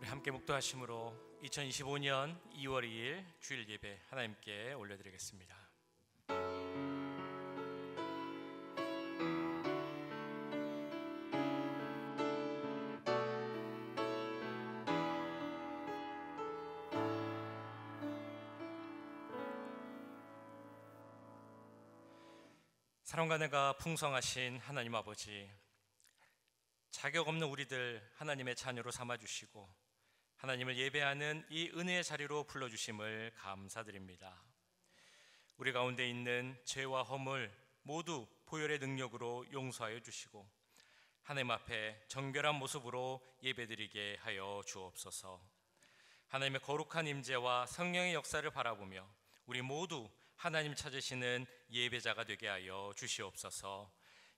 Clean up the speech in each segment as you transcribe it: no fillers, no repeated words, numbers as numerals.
함께 묵도하심으로 2025년 2월 2일 주일 예배 하나님께 올려드리겠습니다. 사랑과 은혜가 풍성하신 하나님 아버지, 자격 없는 우리들 하나님의 자녀로 삼아주시고 하나님을 예배하는 이 은혜의 자리로 불러주심을 감사드립니다. 우리 가운데 있는 죄와 허물 모두 보혈의 능력으로 용서하여 주시고 하나님 앞에 정결한 모습으로 예배드리게 하여 주옵소서. 하나님의 거룩한 임재와 성령의 역사를 바라보며 우리 모두 하나님 찾으시는 예배자가 되게 하여 주시옵소서.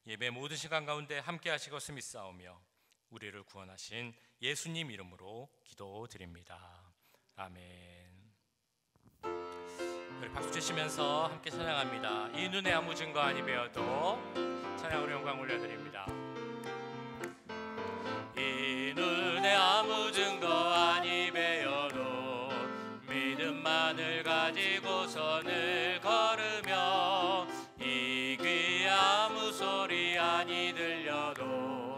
예배 모든 시간 가운데 함께 하실 것을 믿사오며 우리를 구원하신 예수님 이름으로 기도드립니다. 아멘. 우리 박수 치시면서 함께 찬양합니다. 이 눈에 아무 증거 아니 배어도 찬양으로 영광 올려드립니다. 이 눈에 아무 증거 아니 배어도 믿음만을 가지고서 늘 걸으며 이 귀에 아무 소리 아니 들려도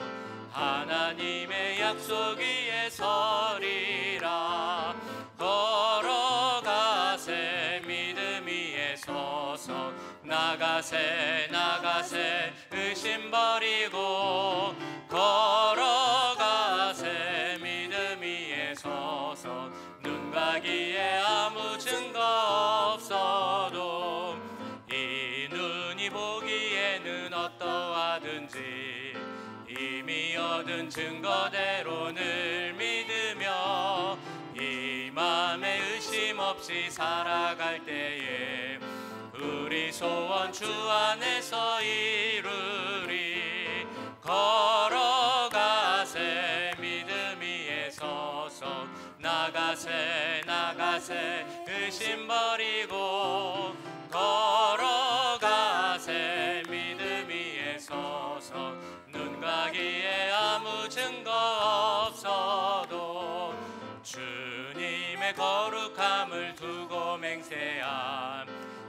하나님의 약속 위에 서리라. 걸어가세 믿음 위에 서서 나가세 나가세 의심 버리고 걸어가세 믿음 위에 서서 눈과 귀에 아무 증거 없어도 이 눈이 보기에는 어떠하든지 이미 얻은 증거대로 늘 믿으며 이 맘에 의심 없이 살아갈 때에 우리 소원 주 안에서 이루리. 걸어가세 믿음 위에 서서 나가세 나가세 의심 버리고 걸어가세 믿음 위에 서서 눈과 귀에 아무 증거 없어도 주님의 거룩함을 두고 맹세함.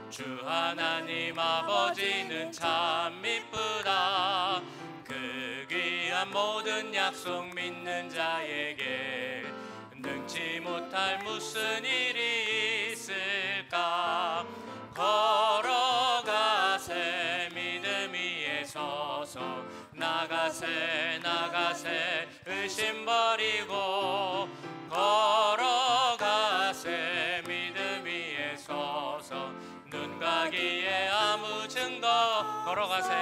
주 하나님 아버지는 참 미쁘다. 그 귀한 모든 약속 믿는 자에게 능치 못할 무슨 일이 있을까. 걸어가세 믿음 위에 서서 나가세 나가세 의심 버리고 걸어가세 믿음 위에 서서 눈과 귀에 아무 증거 걸어가세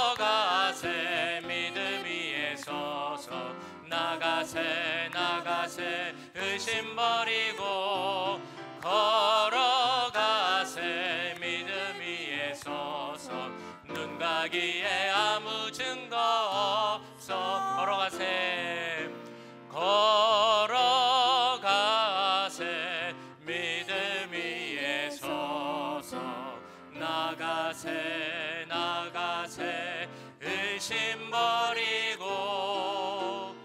걸어가세 믿음 위에 서서 나가세 나가세 의심 버리고 걸어가세 믿음 위에 서서 눈과 귀에 아무 증거 없어 걸어가세 걸어가세 믿음 위에 서서 나가세 나가세 의심 버리고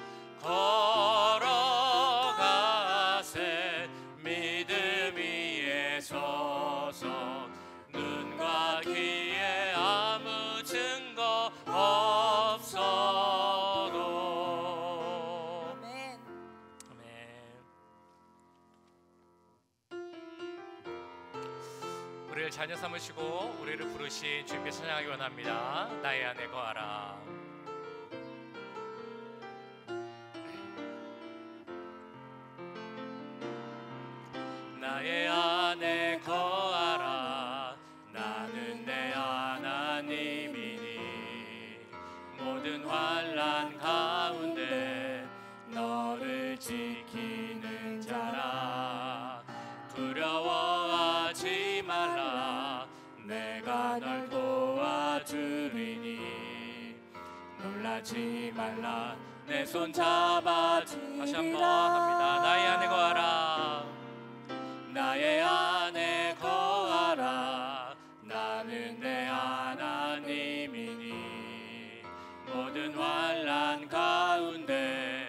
걸어가세 믿음 위에 서서 눈과 귀에 아무 증거 없어도. 아멘. 아멘. 우리를 자녀 삼으시고 우리를 부르신 주님께 찬양하기 원합니다. 나의 안에 거하라. 나의 안에 거하라. 나는 내 하나님이니 모든 환난 가운데 너를 지키는 자라. 두려워하지 말라. 내가 널 도와주리니 놀라지 말라. 내 손 잡아주리라. 다시 한번 합니다. 나의 안에 거하라. 나의 안에 거하라. 나는 내 하나님이니 모든 환난 가운데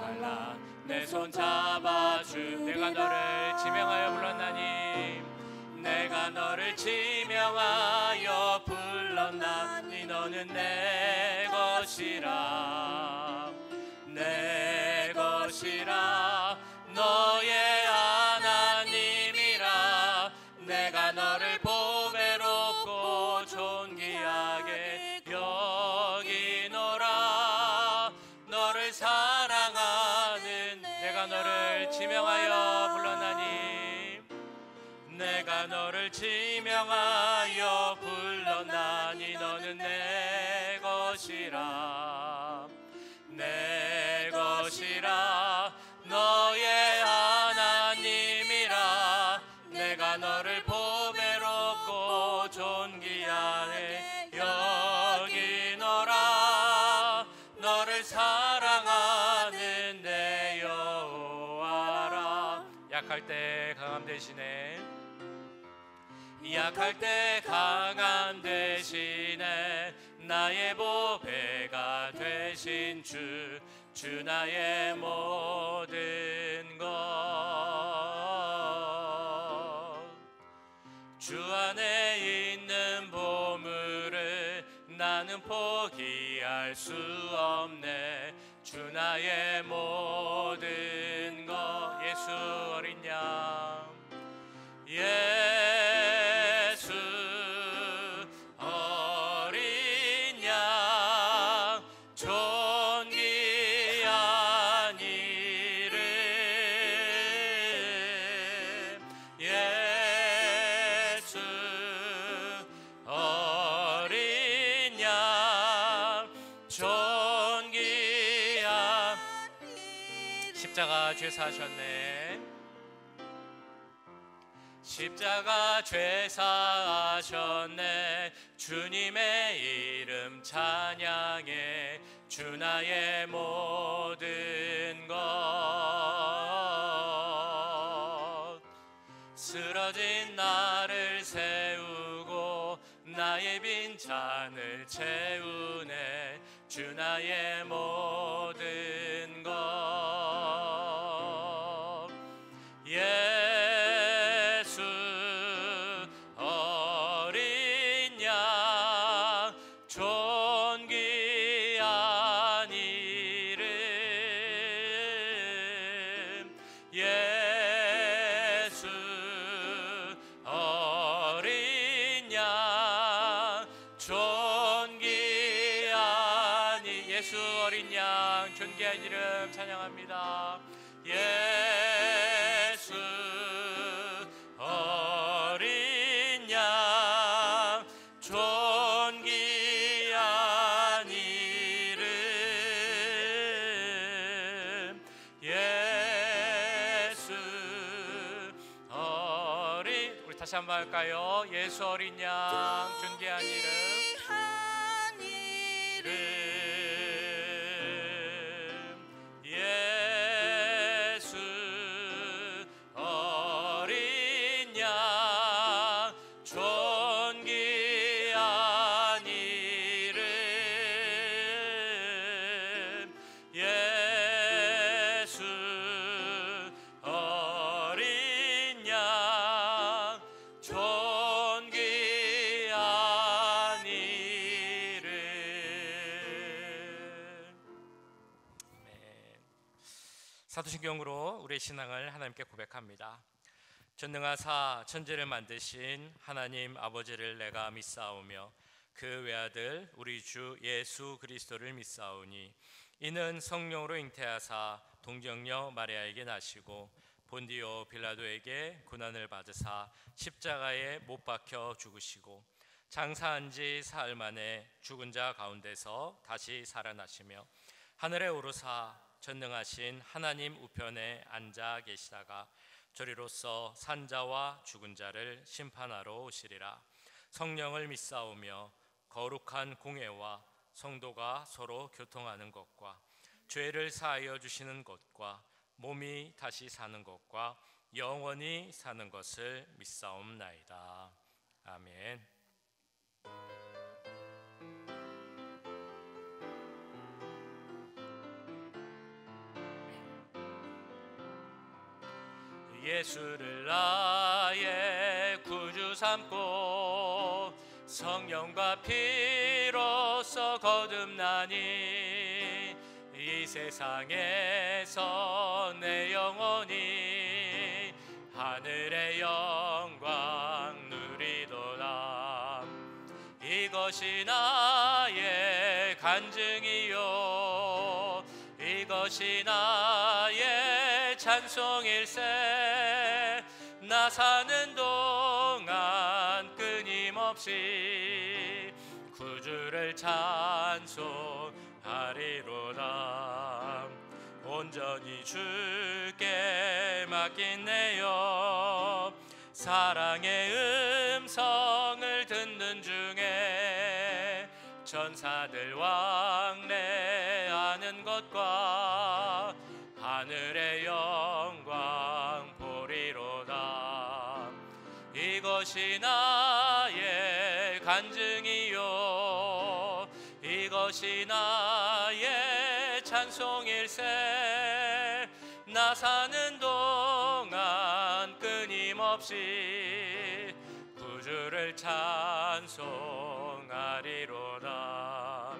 말라 내 손 잡아주. 내가 너를 지명하여 불렀나니 내가 너를 지명하여 불렀나니 너는 내 것이라 내 것이라 너의 하나님이라. 내가 너를 보배롭고 존귀하게 여기노라. 너를 사랑하는 내가 너를 지명하여 불렀나니 내가 너를 지명하여 불렀나니 너는 내 것이라 내 것이라 너의 하나님이라. 내가 너를 보배롭고 존귀하게 여기노라. 너를 사랑하는 내 여호와라. 약할 때 강함 대신에 약할 때 강함 대신에 나의 보배가 되신 주 나의 모든 것. 주 안에 있는 보물을 나는 포기할 수 없네. 주 나의 모든 것. 예수 어린 양 예수 어린 양 존귀한 이름 예수 어린 양 존귀한 십자가 죄사하셨네. 십자가 죄사하셨네. 주님의 이름 찬양해. 주 나의 모든 것. 쓰러진 나를 세우고 나의 빈잔을 채우네. 주 나의 모든 것. 예수 어린 양 존귀한 이름 예수 어린 양 존귀한 예수 어린 양 존귀한 이름 찬양합니다. 예수 어린 양 존귀한 이름 예수 어린. 우리 다시 한번 할까요? 예수 어린 양 존귀한 이름 사도신경으로 우리의 신앙을 하나님께 고백합니다. 전능하사 천지를 만드신 하나님 아버지를 내가 믿사오며 그 외아들 우리 주 예수 그리스도를 믿사오니 이는 성령으로 잉태하사 동정녀 마리아에게 나시고 본디오 빌라도에게 고난을 받으사 십자가에 못 박혀 죽으시고 장사한 지 사흘 만에 죽은 자 가운데서 다시 살아나시며 하늘에 오르사 전능하신 하나님 우편에 앉아 계시다가 저리로서 산자와 죽은 자를 심판하러 오시리라. 성령을 믿사오며 거룩한 공회와 성도가 서로 교통하는 것과 죄를 사하여 주시는 것과 몸이 다시 사는 것과 영원히 사는 것을 믿사옵나이다. 아멘. 예수를 나의 구주 삼고 성령과 피로써 거듭나니 이 세상에서 내 영혼이 하늘의 영광 누리도다. 이것이 나의 간증이요 이것이 나의 찬송일세. 나 사는 동안 끊임없이 구주를 찬송하리로다. 온전히 주께 맡긴 내 영 사랑의 음성을 듣는 중에 천사들 왕래하는 것과 하늘의 영광 보리로다. 이것이 나의 간증이요 이것이 나의 찬송일세. 나 사는 동안 끊임없이 구주를 찬송하리로다.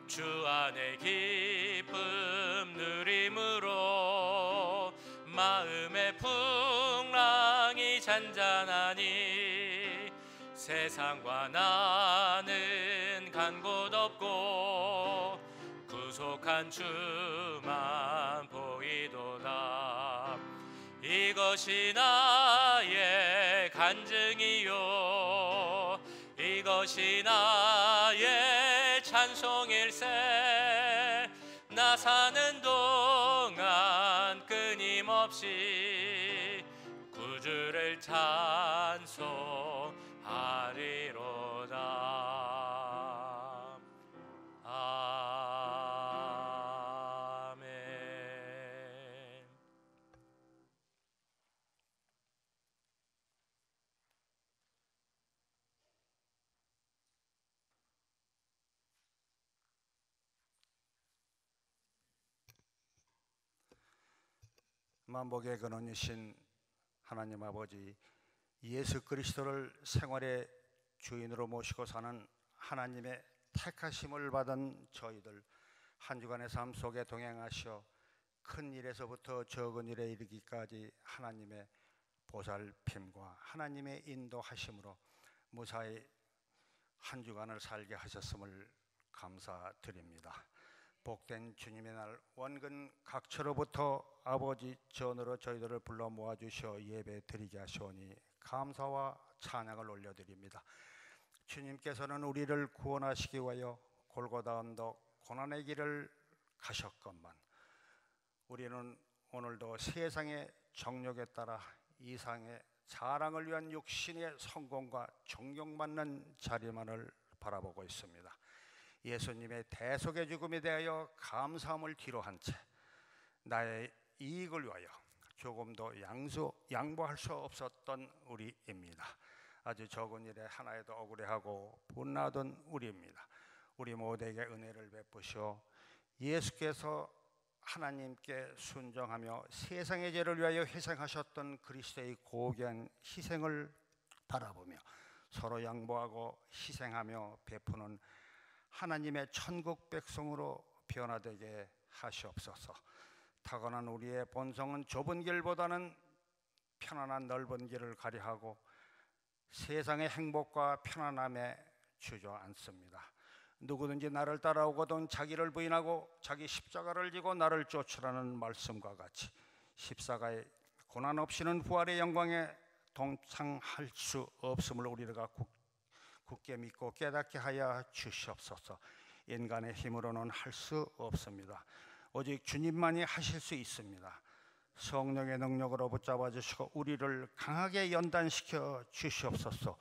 주 안의 기쁨 누림으로 마음의 풍랑이 잔잔하니 세상과 나는 간 곳 없고 구속한 주만 보이도다. 이것이 나의 간증이요 이것이 나의 찬송일세. 나 사는 동안 끊임없이 구주를 찬송하리로다. 아멘. 만복의 근원이신 하나님 아버지, 예수 그리스도를 생활의 주인으로 모시고 사는 하나님의 택하심을 받은 저희들 한 주간의 삶 속에 동행하시어 큰 일에서부터 적은 일에 이르기까지 하나님의 보살핌과 하나님의 인도하심으로 무사히 한 주간을 살게 하셨음을 감사드립니다. 복된 주님의 날 원근 각처로부터 아버지 전으로 저희들을 불러 모아주셔 예배 드리게 하시오니 감사와 찬양을 올려드립니다. 주님께서는 우리를 구원하시기 위하여 골고다 언덕 고난의 길을 가셨건만 우리는 오늘도 세상의 정욕에 따라 이상의 자랑을 위한 육신의 성공과 존경받는 자리만을 바라보고 있습니다. 예수님의 대속의 죽음에 대하여 감사함을 뒤로한 채 나의 이익을 위하여 조금도 양보할 수 없었던 우리입니다. 아주 적은 일에 하나에도 억울해하고 분하던 우리입니다. 우리 모두에게 은혜를 베푸시어 예수께서 하나님께 순종하며 세상의 죄를 위하여 희생하셨던 그리스도의 고귀한 희생을 바라보며 서로 양보하고 희생하며 베푸는 하나님의 천국 백성으로 변화되게 하시옵소서. 타고난 우리의 본성은 좁은 길보다는 편안한 넓은 길을 가리하고 세상의 행복과 편안함에 주저앉습니다. 누구든지 나를 따라오거든 자기를 부인하고 자기 십자가를 지고 나를 쫓으라는 말씀과 같이 십자가의 고난 없이는 부활의 영광에 동참할 수 없음을 우리가 굳게 믿고 깨닫게 하여 주시옵소서. 인간의 힘으로는 할 수 없습니다. 오직 주님만이 하실 수 있습니다. 성령의 능력으로 붙잡아 주시고 우리를 강하게 연단시켜 주시옵소서.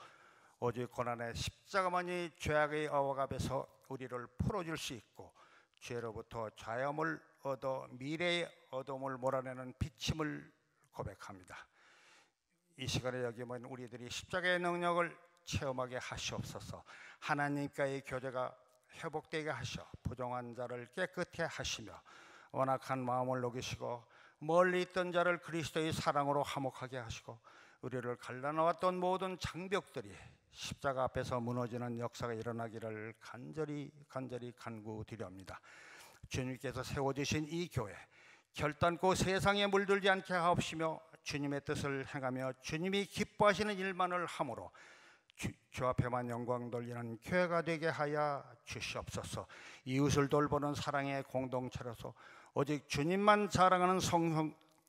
오직 고난의 십자가만이 죄악의 억압에서 우리를 풀어줄 수 있고 죄로부터 자유함을 얻어 미래의 어둠을 몰아내는 빛임을 고백합니다. 이 시간에 여기 모인 우리들이 십자가의 능력을 체험하게 하시옵소서. 하나님과의 교제가 회복되게 하셔 부정한 자를 깨끗해 하시며 원악한 마음을 녹이시고 멀리 있던 자를 그리스도의 사랑으로 화목하게 하시고 우리를 갈라놓았던 모든 장벽들이 십자가 앞에서 무너지는 역사가 일어나기를 간절히 간구드립니다. 주님께서 세워주신 이 교회 결단코 세상에 물들지 않게 하옵시며 주님의 뜻을 행하며 주님이 기뻐하시는 일만을 함으로 주 앞에만 영광 돌리는 교회가 되게 하여 주시옵소서. 이웃을 돌보는 사랑의 공동체로서 오직 주님만 자랑하는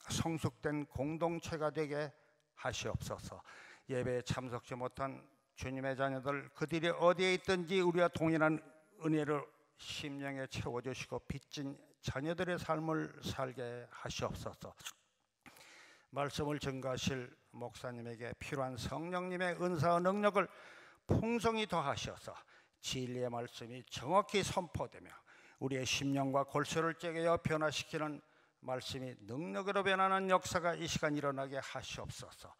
성숙된 공동체가 되게 하시옵소서. 예배에 참석지 못한 주님의 자녀들 그들이 어디에 있든지 우리와 동일한 은혜를 심령에 채워주시고 빚진 자녀들의 삶을 살게 하시옵소서. 말씀을 증거하실 목사님에게 필요한 성령님의 은사와 능력을 풍성히 더하셔서 진리의 말씀이 정확히 선포되며 우리의 심령과 골수를 쪼개어 변화시키는 말씀이 능력으로 변하는 역사가 이 시간 일어나게 하시옵소서.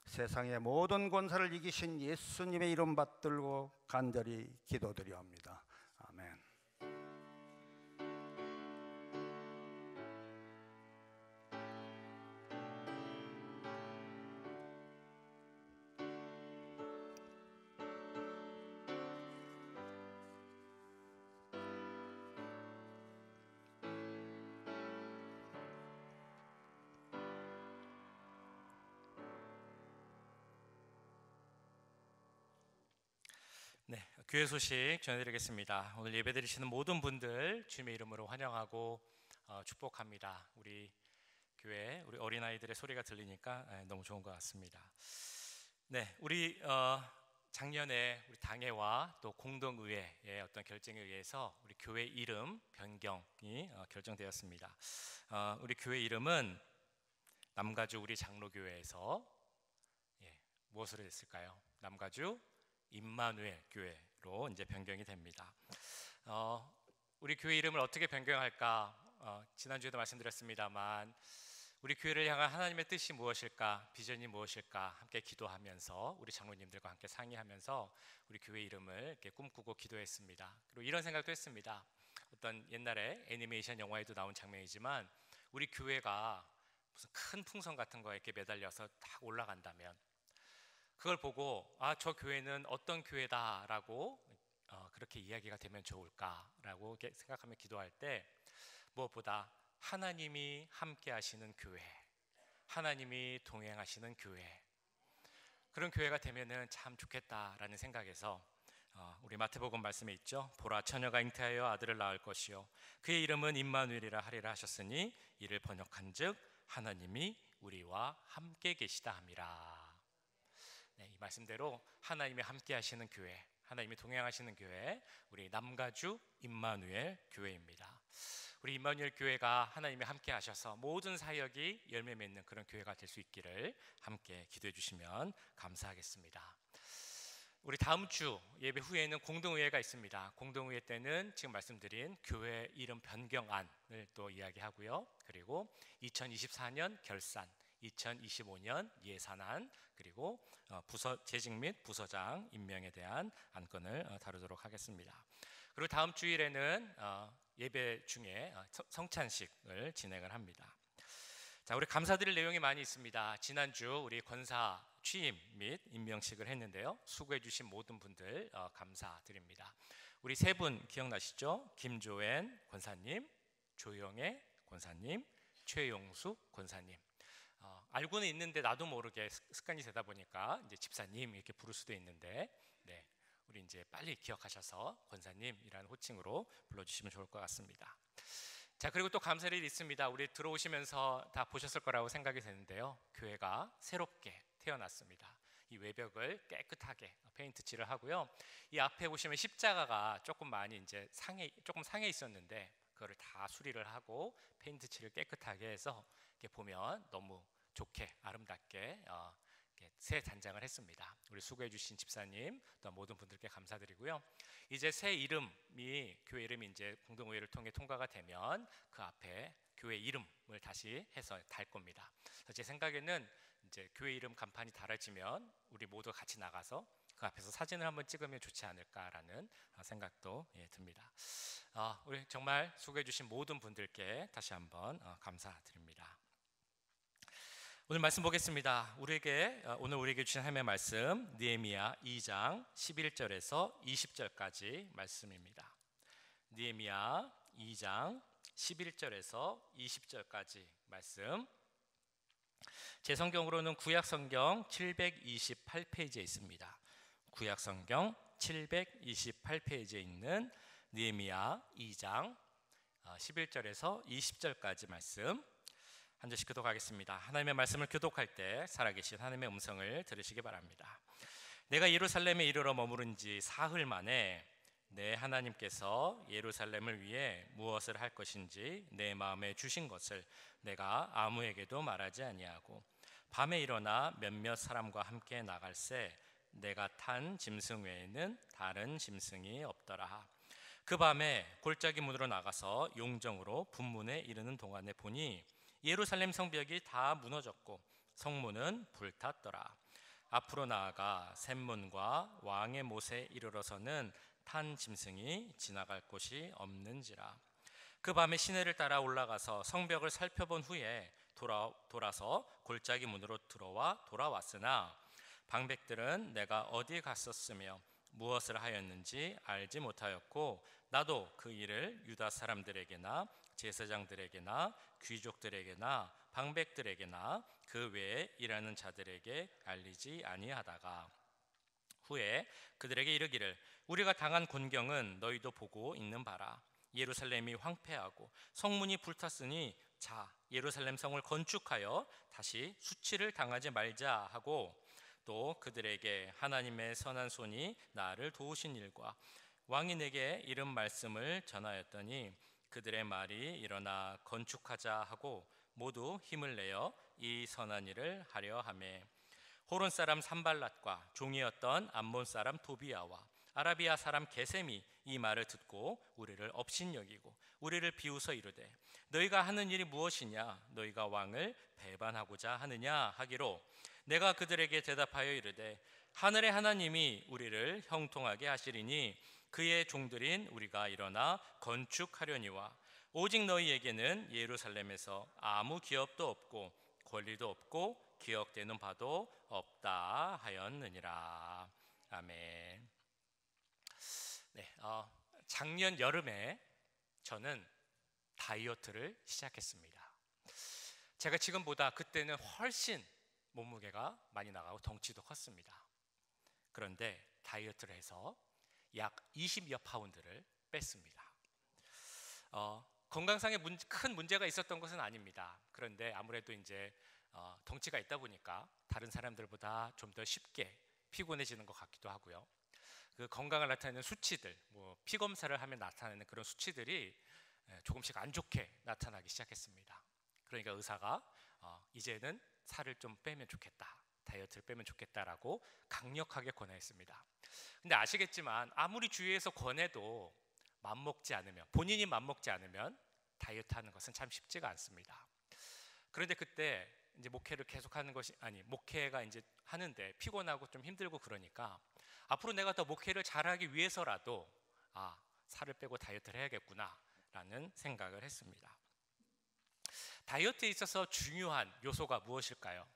세상의 모든 권세를 이기신 예수님의 이름 받들고 간절히 기도드리옵나이다. 아멘. 네, 교회 소식 전해드리겠습니다. 오늘 예배드리시는 모든 분들 주님의 이름으로 환영하고 축복합니다. 우리 교회 우리 어린아이들의 소리가 들리니까 너무 좋은 것 같습니다. 네, 우리 작년에 우리 당회와 또 공동의회의 어떤 결정에 의해서 우리 교회 이름 변경이 결정되었습니다. 우리 교회 이름은 남가주 우리 장로교회에서 무엇으로 했을까요? 남가주 임마누엘 교회로 이제 변경이 됩니다. 우리 교회 이름을 어떻게 변경할까? 지난주에도 말씀드렸습니다만 우리 교회를 향한 하나님의 뜻이 무엇일까? 비전이 무엇일까? 함께 기도하면서 우리 장로님들과 함께 상의하면서 우리 교회 이름을 이렇게 꿈꾸고 기도했습니다. 그리고 이런 생각도 했습니다. 어떤 옛날에 애니메이션 영화에도 나온 장면이지만 우리 교회가 무슨 큰 풍선 같은 거에 이렇게 매달려서 딱 올라간다면 그걸 보고 저 교회는 어떤 교회다라고 그렇게 이야기가 되면 좋을까라고 생각하며 기도할 때 무엇보다 하나님이 함께 하시는 교회, 하나님이 동행하시는 교회, 그런 교회가 되면은 참 좋겠다라는 생각에서 우리 마태복음 말씀에 있죠. 보라 처녀가 잉태하여 아들을 낳을 것이요 그의 이름은 임마누엘이라 하리라 하셨으니 이를 번역한즉 하나님이 우리와 함께 계시다 함이라. 네, 이 말씀대로 하나님이 함께 하시는 교회, 하나님이 동행하시는 교회, 우리 남가주 임마누엘 교회입니다. 우리 임마누엘 교회가 하나님이 함께 하셔서 모든 사역이 열매 맺는 그런 교회가 될 수 있기를 함께 기도해 주시면 감사하겠습니다. 우리 다음 주 예배 후에는 공동의회가 있습니다. 공동의회 때는 지금 말씀드린 교회 이름 변경안을 또 이야기하고요. 그리고 2024년 결산, 2025년 예산안, 그리고 부서 재직 및 부서장 임명에 대한 안건을 다루도록 하겠습니다. 그리고 다음 주일에는 예배 중에 성찬식을 진행을 합니다. 자, 우리 감사드릴 내용이 많이 있습니다. 지난주 우리 권사 취임 및 임명식을 했는데요. 수고해 주신 모든 분들 감사드립니다. 우리 세 분 기억나시죠? 김조엔 권사님, 조영애 권사님, 최용숙 권사님. 알고는 있는데 나도 모르게 습관이 되다 보니까 이제 집사님 이렇게 부를 수도 있는데, 네, 우리 이제 빨리 기억하셔서 권사님이라는 호칭으로 불러주시면 좋을 것 같습니다. 자, 그리고 또 감사할 일이 있습니다. 우리 들어오시면서 다 보셨을 거라고 생각이 되는데요. 교회가 새롭게 태어났습니다. 이 외벽을 깨끗하게 페인트 칠을 하고요. 이 앞에 보시면 십자가가 조금 많이 이제 조금 상해 있었는데 그거를 다 수리를 하고 페인트 칠을 깨끗하게 해서 이렇게 보면 너무 좋게 아름답게 새 단장을 했습니다. 우리 수고해 주신 집사님 또 모든 분들께 감사드리고요. 이제 새 이름이 교회 이름이 이제 공동의회를 통해 통과가 되면 그 앞에 교회 이름을 다시 해서 달 겁니다. 제 생각에는 이제 교회 이름 간판이 달아지면 우리 모두 같이 나가서 그 앞에서 사진을 한번 찍으면 좋지 않을까라는 생각도 듭니다. 우리 정말 수고해 주신 모든 분들께 다시 한번 감사드립니다. 오늘 말씀 보겠습니다. 오늘 우리에게 주신 하나님의 말씀 느헤미야 2장 11절에서 20절까지 말씀입니다. 느헤미야 2장 11절에서 20절까지 말씀. 제 성경으로는 구약 성경 728페이지에 있습니다. 구약 성경 728페이지에 있는 느헤미야 2장 11절에서 20절까지 말씀. 한 절씩 교독하겠습니다. 하나님의 말씀을 교독할 때 살아계신 하나님의 음성을 들으시기 바랍니다. 내가 예루살렘에 이르러 머무른 지 사흘 만에 내 하나님께서 예루살렘을 위해 무엇을 할 것인지 내 마음에 주신 것을 내가 아무에게도 말하지 아니하고 밤에 일어나 몇몇 사람과 함께 나갈새 내가 탄 짐승 외에는 다른 짐승이 없더라. 그 밤에 골짜기 문으로 나가서 용정으로 분문에 이르는 동안에 보니 예루살렘 성벽이 다 무너졌고 성문은 불탔더라. 앞으로 나아가 샘문과 왕의 못에 이르러서는 탄 짐승이 지나갈 곳이 없는지라. 그 밤에 시내를 따라 올라가서 성벽을 살펴본 후에 돌아서 골짜기 문으로 들어와 돌아왔으나 방백들은 내가 어디 갔었으며 무엇을 하였는지 알지 못하였고 나도 그 일을 유다 사람들에게나 제사장들에게나 귀족들에게나 방백들에게나 그 외에 일하는 자들에게 알리지 아니하다가 후에 그들에게 이르기를 우리가 당한 곤경은 너희도 보고 있는 바라. 예루살렘이 황폐하고 성문이 불탔으니 자 예루살렘 성을 건축하여 다시 수치를 당하지 말자 하고 또 그들에게 하나님의 선한 손이 나를 도우신 일과 왕이 내게 이른 말씀을 전하였더니 그들의 말이 일어나 건축하자 하고 모두 힘을 내어 이 선한 일을 하려 하매 호론 사람 산발랏과 종이었던 암몬 사람 도비야와 아라비아 사람 게셈이 이 말을 듣고 우리를 업신여기고 우리를 비웃어 이르되 너희가 하는 일이 무엇이냐 너희가 왕을 배반하고자 하느냐 하기로 내가 그들에게 대답하여 이르되 하늘의 하나님이 우리를 형통하게 하시리니 그의 종들인 우리가 일어나 건축하려니와 오직 너희에게는 예루살렘에서 아무 기업도 없고 권리도 없고 기억되는 바도 없다 하였느니라. 아멘. 네, 작년 여름에 저는 다이어트를 시작했습니다. 제가 지금보다 그때는 훨씬 몸무게가 많이 나가고 덩치도 컸습니다. 그런데 다이어트를 해서 약 20여 파운드를 뺐습니다. 건강상에 큰 문제가 있었던 것은 아닙니다. 그런데 아무래도 이제 덩치가 있다 보니까 다른 사람들보다 좀 더 쉽게 피곤해지는 것 같기도 하고요. 그 건강을 나타내는 수치들, 피 검사를 하면 나타나는 그런 수치들이 조금씩 안 좋게 나타나기 시작했습니다. 그러니까 의사가 이제는 살을 좀 빼면 좋겠다, 다이어트를 빼면 좋겠다라고 강력하게 권했습니다. 근데 아시겠지만 아무리 주위에서 권해도 본인이 맘먹지 않으면 다이어트 하는 것은 참 쉽지가 않습니다. 그런데 그때 이제 목회가 이제 하는데 피곤하고 좀 힘들고 그러니까 앞으로 내가 더 목회를 잘하기 위해서라도 살을 빼고 다이어트를 해야겠구나라는 생각을 했습니다. 다이어트에 있어서 중요한 요소가 무엇일까요?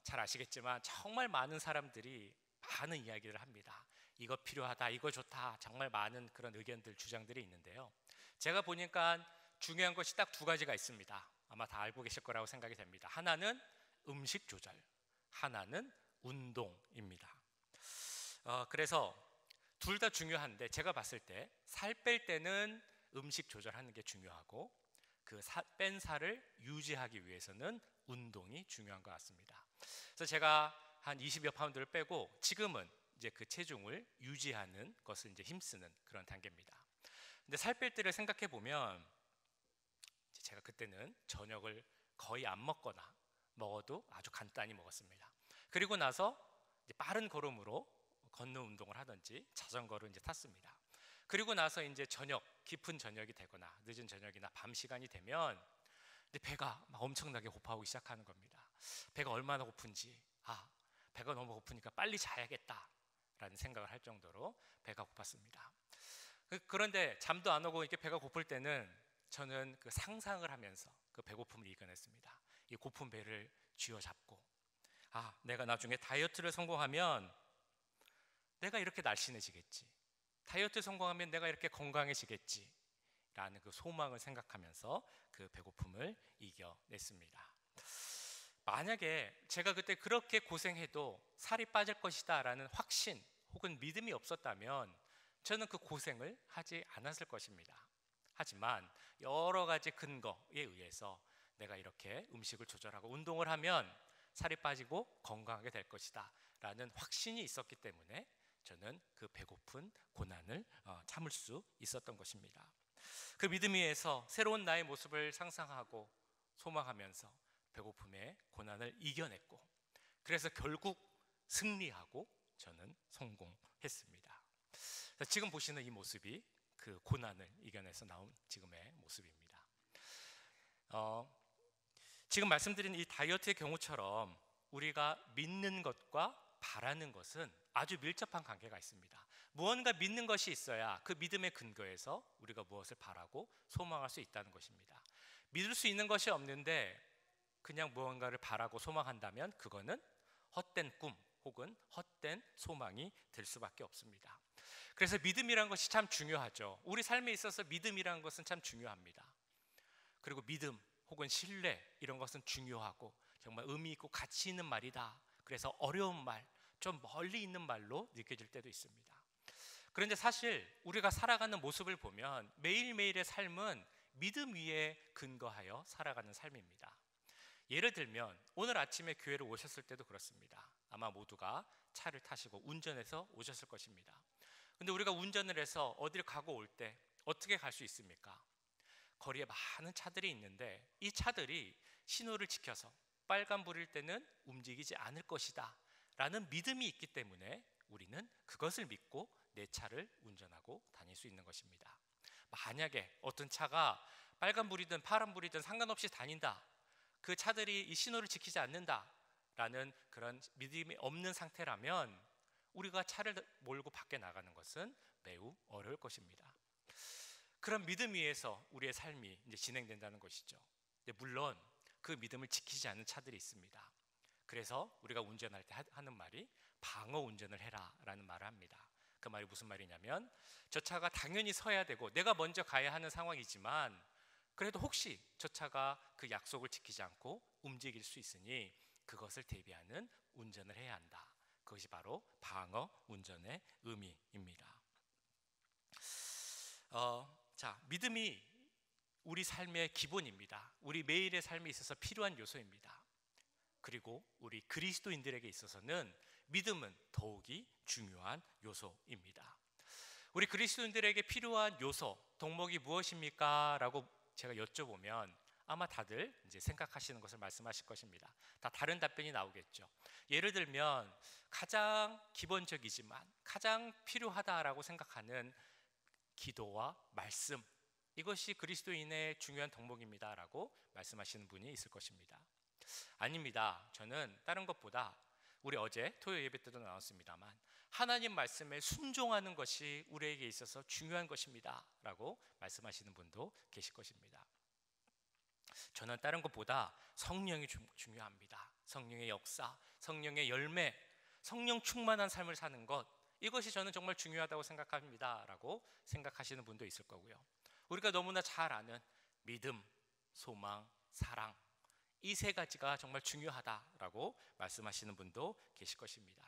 잘 아시겠지만 정말 많은 사람들이 많은 이야기를 합니다. 이거 필요하다, 이거 좋다, 정말 많은 그런 의견들, 주장들이 있는데요. 제가 보니까 중요한 것이 딱 두 가지가 있습니다. 아마 다 알고 계실 거라고 생각이 됩니다. 하나는 음식 조절, 하나는 운동입니다. 그래서 둘 다 중요한데 제가 봤을 때 살 뺄 때는 음식 조절하는 게 중요하고 그 뺀 살을 유지하기 위해서는 운동이 중요한 것 같습니다. 그래서 제가 한 20여 파운드를 빼고 지금은 이제 그 체중을 유지하는 것을 이제 힘쓰는 그런 단계입니다. 근데 살 뺄 때를 생각해 보면 제가 그때는 저녁을 거의 안 먹거나 먹어도 아주 간단히 먹었습니다. 그리고 나서 이제 빠른 걸음으로 걷는 운동을 하든지 자전거를 이제 탔습니다. 그리고 나서 이제 깊은 저녁이 되거나 늦은 저녁이나 밤 시간이 되면 이제 배가 막 엄청나게 고파오기 시작하는 겁니다. 배가 얼마나 고픈지, 배가 너무 고프니까 빨리 자야겠다라는 생각을 할 정도로 배가 고팠습니다. 그런데 잠도 안 오고 이렇게 배가 고플 때는 저는 그 상상을 하면서 그 배고픔을 이겨냈습니다. 이 고픈 배를 쥐어잡고, 내가 나중에 다이어트를 성공하면 내가 이렇게 날씬해지겠지, 다이어트 성공하면 내가 이렇게 건강해지겠지 라는 그 소망을 생각하면서 그 배고픔을 이겨냈습니다. 만약에 제가 그때 그렇게 고생해도 살이 빠질 것이다 라는 확신 혹은 믿음이 없었다면 저는 그 고생을 하지 않았을 것입니다. 하지만 여러 가지 근거에 의해서 내가 이렇게 음식을 조절하고 운동을 하면 살이 빠지고 건강하게 될 것이다 라는 확신이 있었기 때문에 저는 그 배고픈 고난을 참을 수 있었던 것입니다. 그 믿음 위에서 새로운 나의 모습을 상상하고 소망하면서 배고픔의 고난을 이겨냈고, 그래서 결국 승리하고 저는 성공했습니다. 지금 보시는 이 모습이 그 고난을 이겨내서 나온 지금의 모습입니다. 지금 말씀드린 이 다이어트의 경우처럼 우리가 믿는 것과 바라는 것은 아주 밀접한 관계가 있습니다. 무언가 믿는 것이 있어야 그 믿음의 근거에서 우리가 무엇을 바라고 소망할 수 있다는 것입니다. 믿을 수 있는 것이 없는데 그냥 무언가를 바라고 소망한다면 그거는 헛된 꿈 혹은 헛된 소망이 될 수밖에 없습니다. 그래서 믿음이란 것이 참 중요하죠. 우리 삶에 있어서 믿음이란 것은 참 중요합니다. 그리고 믿음 혹은 신뢰 이런 것은 중요하고 정말 의미 있고 가치 있는 말이다. 그래서 어려운 말, 좀 멀리 있는 말로 느껴질 때도 있습니다. 그런데 사실 우리가 살아가는 모습을 보면 매일매일의 삶은 믿음 위에 근거하여 살아가는 삶입니다. 예를 들면 오늘 아침에 교회를 오셨을 때도 그렇습니다. 아마 모두가 차를 타시고 운전해서 오셨을 것입니다. 근데 우리가 운전을 해서 어디를 가고 올 때 어떻게 갈 수 있습니까? 거리에 많은 차들이 있는데 이 차들이 신호를 지켜서 빨간불일 때는 움직이지 않을 것이다 라는 믿음이 있기 때문에 우리는 그것을 믿고 내 차를 운전하고 다닐 수 있는 것입니다. 만약에 어떤 차가 빨간불이든 파란불이든 상관없이 다닌다, 그 차들이 이 신호를 지키지 않는다 라는 그런 믿음이 없는 상태라면 우리가 차를 몰고 밖에 나가는 것은 매우 어려울 것입니다. 그런 믿음 위에서 우리의 삶이 이제 진행된다는 것이죠. 물론 그 믿음을 지키지 않는 차들이 있습니다. 그래서 우리가 운전할 때 하는 말이 방어 운전을 해라 라는 말을 합니다. 그 말이 무슨 말이냐면 저 차가 당연히 서야 되고 내가 먼저 가야 하는 상황이지만 그래도 혹시 저 차가 그 약속을 지키지 않고 움직일 수 있으니 그것을 대비하는 운전을 해야 한다. 그것이 바로 방어 운전의 의미입니다. 믿음이 우리 삶의 기본입니다. 우리 매일의 삶에 있어서 필요한 요소입니다. 그리고 우리 그리스도인들에게 있어서는 믿음은 더욱이 중요한 요소입니다. 우리 그리스도인들에게 필요한 요소, 덕목이 무엇입니까? 라고 제가 여쭤보면 아마 다들 이제 생각하시는 것을 말씀하실 것입니다. 다 다른 답변이 나오겠죠. 예를 들면 가장 기본적이지만 가장 필요하다라고 생각하는 기도와 말씀, 이것이 그리스도인의 중요한 덕목입니다 라고 말씀하시는 분이 있을 것입니다. 아닙니다. 저는 다른 것보다 우리 어제 토요 예배 때도 나왔습니다만 하나님 말씀에 순종하는 것이 우리에게 있어서 중요한 것입니다 라고 말씀하시는 분도 계실 것입니다. 저는 다른 것보다 성령이 중요합니다. 성령의 역사, 성령의 열매, 성령 충만한 삶을 사는 것, 이것이 저는 정말 중요하다고 생각합니다 라고 생각하시는 분도 있을 거고요. 우리가 너무나 잘 아는 믿음, 소망, 사랑, 이 세 가지가 정말 중요하다라고 말씀하시는 분도 계실 것입니다.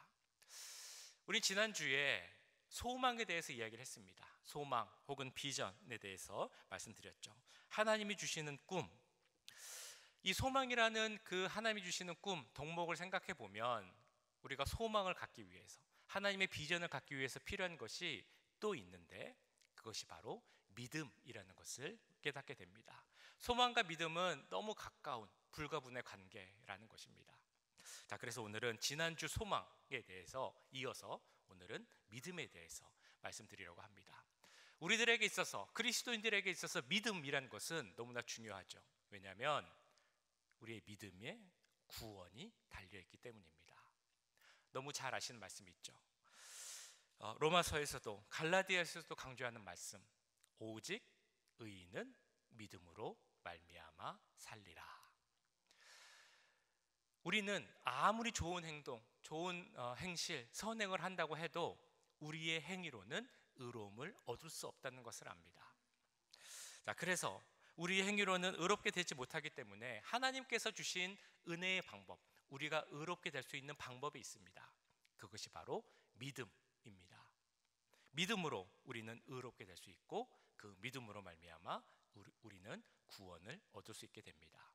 우리 지난주에 소망에 대해서 이야기를 했습니다. 소망 혹은 비전에 대해서 말씀드렸죠. 하나님이 주시는 꿈, 이 소망이라는 그 하나님이 주시는 꿈, 덕목을 생각해 보면 우리가 소망을 갖기 위해서, 하나님의 비전을 갖기 위해서 필요한 것이 또 있는데 그것이 바로 믿음이라는 것을 깨닫게 됩니다. 소망과 믿음은 너무 가까운 불가분의 관계라는 것입니다. 자, 그래서 오늘은 지난주 소망에 대해서 이어서 오늘은 믿음에 대해서 말씀드리려고 합니다. 우리들에게 있어서, 그리스도인들에게 있어서 믿음이라는 것은 너무나 중요하죠. 왜냐하면 우리의 믿음에 구원이 달려있기 때문입니다. 너무 잘 아시는 말씀이 있죠. 로마서에서도 갈라디아서에서도 강조하는 말씀, 오직 의인은 믿음으로 말미암아 살리라. 우리는 아무리 좋은 행동, 좋은 행실, 선행을 한다고 해도 우리의 행위로는 의로움을 얻을 수 없다는 것을 압니다. 자, 그래서 우리의 행위로는 의롭게 되지 못하기 때문에 하나님께서 주신 은혜의 방법, 우리가 의롭게 될 수 있는 방법이 있습니다. 그것이 바로 믿음입니다. 믿음으로 우리는 의롭게 될 수 있고 그 믿음으로 말미암아 우리는 구원을 얻을 수 있게 됩니다.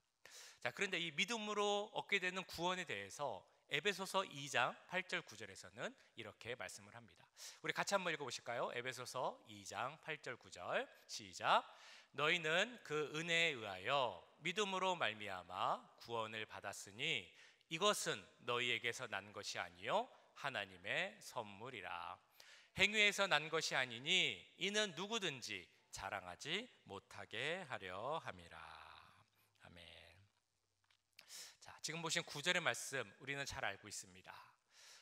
자, 그런데 이 믿음으로 얻게 되는 구원에 대해서 에베소서 2장 8절 9절에서는 이렇게 말씀을 합니다. 우리 같이 한번 읽어보실까요? 에베소서 2장 8절 9절 시작. 너희는 그 은혜에 의하여 믿음으로 말미암아 구원을 받았으니 이것은 너희에게서 난 것이 아니요 하나님의 선물이라. 행위에서 난 것이 아니니 이는 누구든지 자랑하지 못하게 하려 함이라. 지금 보신 9절의 말씀 우리는 잘 알고 있습니다.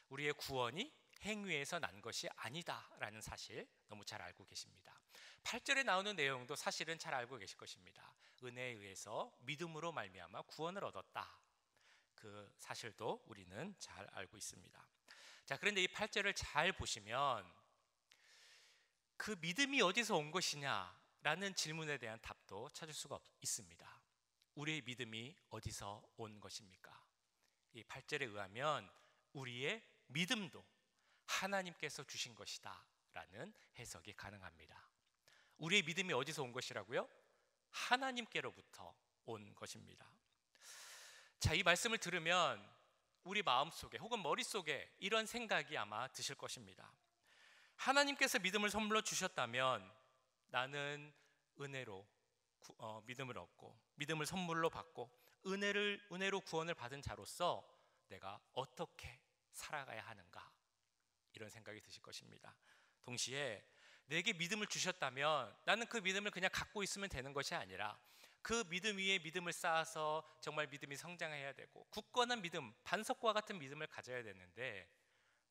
우리의 구원이 행위에서 난 것이 아니다라는 사실 너무 잘 알고 계십니다. 8절에 나오는 내용도 사실은 잘 알고 계실 것입니다. 은혜에 의해서 믿음으로 말미암아 구원을 얻었다. 그 사실도 우리는 잘 알고 있습니다. 자, 그런데 이 8절을 잘 보시면 그 믿음이 어디서 온 것이냐라는 질문에 대한 답도 찾을 수가 있습니다. 우리의 믿음이 어디서 온 것입니까? 이 8절에 의하면 우리의 믿음도 하나님께서 주신 것이다 라는 해석이 가능합니다. 우리의 믿음이 어디서 온 것이라고요? 하나님께로부터 온 것입니다. 자, 이 말씀을 들으면 우리 마음속에 혹은 머릿속에 이런 생각이 아마 드실 것입니다. 하나님께서 믿음을 선물로 주셨다면 나는 은혜로 믿음을 얻고 믿음을 선물로 받고 은혜로 구원을 받은 자로서 내가 어떻게 살아가야 하는가, 이런 생각이 드실 것입니다. 동시에 내게 믿음을 주셨다면 나는 그 믿음을 그냥 갖고 있으면 되는 것이 아니라 그 믿음 위에 믿음을 쌓아서 정말 믿음이 성장해야 되고 굳건한 믿음, 반석과 같은 믿음을 가져야 되는데,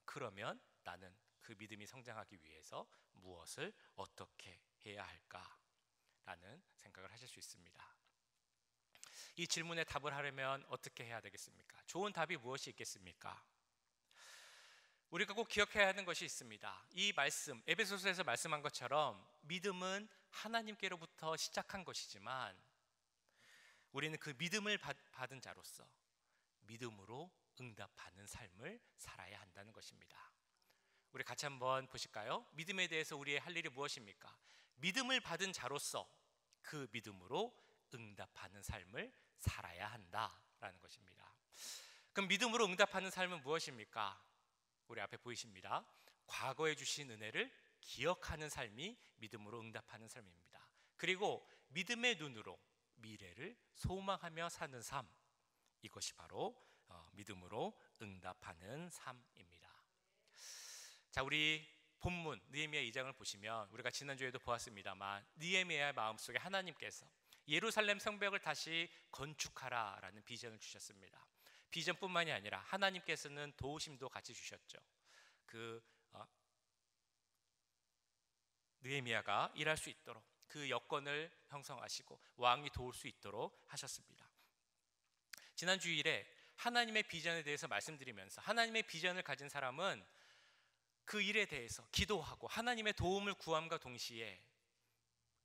그러면 나는 그 믿음이 성장하기 위해서 무엇을 어떻게 해야 할까? 라는 생각을 하실 수 있습니다. 이 질문에 답을 하려면 어떻게 해야 되겠습니까? 좋은 답이 무엇이 있겠습니까? 우리가 꼭 기억해야 하는 것이 있습니다. 이 말씀, 에베소서에서 말씀한 것처럼 믿음은 하나님께로부터 시작한 것이지만 우리는 그 믿음을 받은 자로서 믿음으로 응답하는 삶을 살아야 한다는 것입니다. 우리 같이 한번 보실까요? 믿음에 대해서 우리의 할 일이 무엇입니까? 믿음을 받은 자로서 그 믿음으로 응답하는 삶을 살아야 한다라는 것입니다. 그럼 믿음으로 응답하는 삶은 무엇입니까? 우리 앞에 보이십니다. 과거에 주신 은혜를 기억하는 삶이 믿음으로 응답하는 삶입니다. 그리고 믿음의 눈으로 미래를 소망하며 사는 삶, 이것이 바로 믿음으로 응답하는 삶입니다. 자, 우리 본문 느헤미야 2장을 보시면 우리가 지난주에도 보았습니다만 느헤미야의 마음속에 하나님께서 예루살렘 성벽을 다시 건축하라라는 비전을 주셨습니다. 비전뿐만이 아니라 하나님께서는 도우심도 같이 주셨죠. 느헤미야가 일할 수 있도록 그 여건을 형성하시고 왕이 도울 수 있도록 하셨습니다. 지난 주일에 하나님의 비전에 대해서 말씀드리면서 하나님의 비전을 가진 사람은 그 일에 대해서 기도하고 하나님의 도움을 구함과 동시에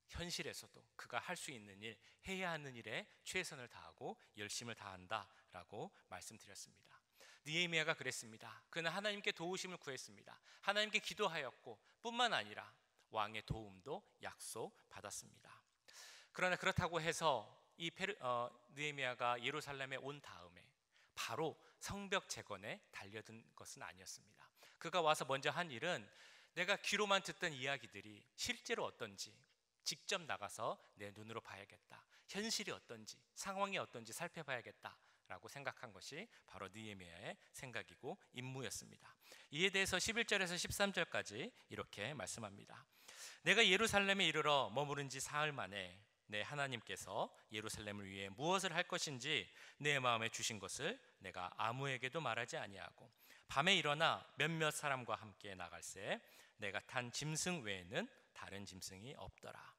현실에서도 그가 할 수 있는 일, 해야 하는 일에 최선을 다하고 열심을 다한다라고 말씀드렸습니다. 느헤미야가 그랬습니다. 그는 하나님께 도우심을 구했습니다. 하나님께 기도하였고 뿐만 아니라 왕의 도움도 약속받았습니다. 그러나 그렇다고 해서 느헤미야가 예루살렘에 온 다음에 바로 성벽 재건에 달려든 것은 아니었습니다. 그가 와서 먼저 한 일은 내가 귀로만 듣던 이야기들이 실제로 어떤지 직접 나가서 내 눈으로 봐야겠다, 현실이 어떤지 상황이 어떤지 살펴봐야겠다라고 생각한 것이 바로 느헤미야의 생각이고 임무였습니다. 이에 대해서 11절에서 13절까지 이렇게 말씀합니다. 내가 예루살렘에 이르러 머무른 지 사흘 만에 내 하나님께서 예루살렘을 위해 무엇을 할 것인지 내 마음에 주신 것을 내가 아무에게도 말하지 아니하고 밤에 일어나 몇몇 사람과 함께 나갈새 내가 탄 짐승 외에는 다른 짐승이 없더라.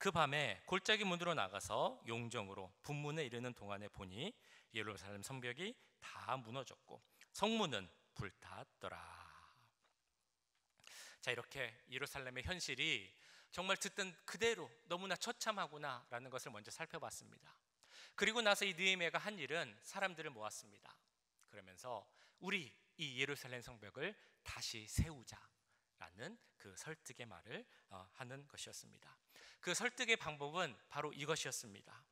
그 밤에 골짜기 문으로 나가서 용정으로 분문에 이르는 동안에 보니 예루살렘 성벽이 다 무너졌고 성문은 불탔더라. 자, 이렇게 예루살렘의 현실이 정말 듣던 그대로 너무나 처참하구나라는 것을 먼저 살펴봤습니다. 그리고 나서 이 느헤미야가 한 일은 사람들을 모았습니다. 그러면서 우리 이 예루살렘 성벽을 다시 세우자라는 그 설득의 말을 하는 것이었습니다. 그 설득의 방법은 바로 이것이었습니다.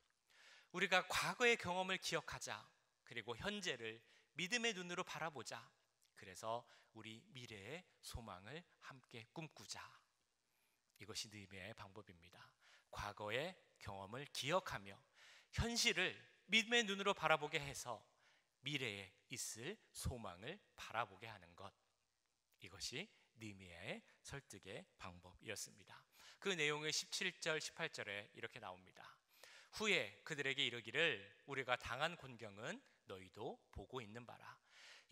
우리가 과거의 경험을 기억하자. 그리고 현재를 믿음의 눈으로 바라보자. 그래서 우리 미래의 소망을 함께 꿈꾸자. 이것이 느헤미야의 방법입니다. 과거의 경험을 기억하며 현실을 믿음의 눈으로 바라보게 해서 미래에 있을 소망을 바라보게 하는 것. 이것이 느헤미야의 설득의 방법이었습니다. 그 내용은 17절 18절에 이렇게 나옵니다. 후에 그들에게 이르기를 우리가 당한 곤경은 너희도 보고 있는 바라.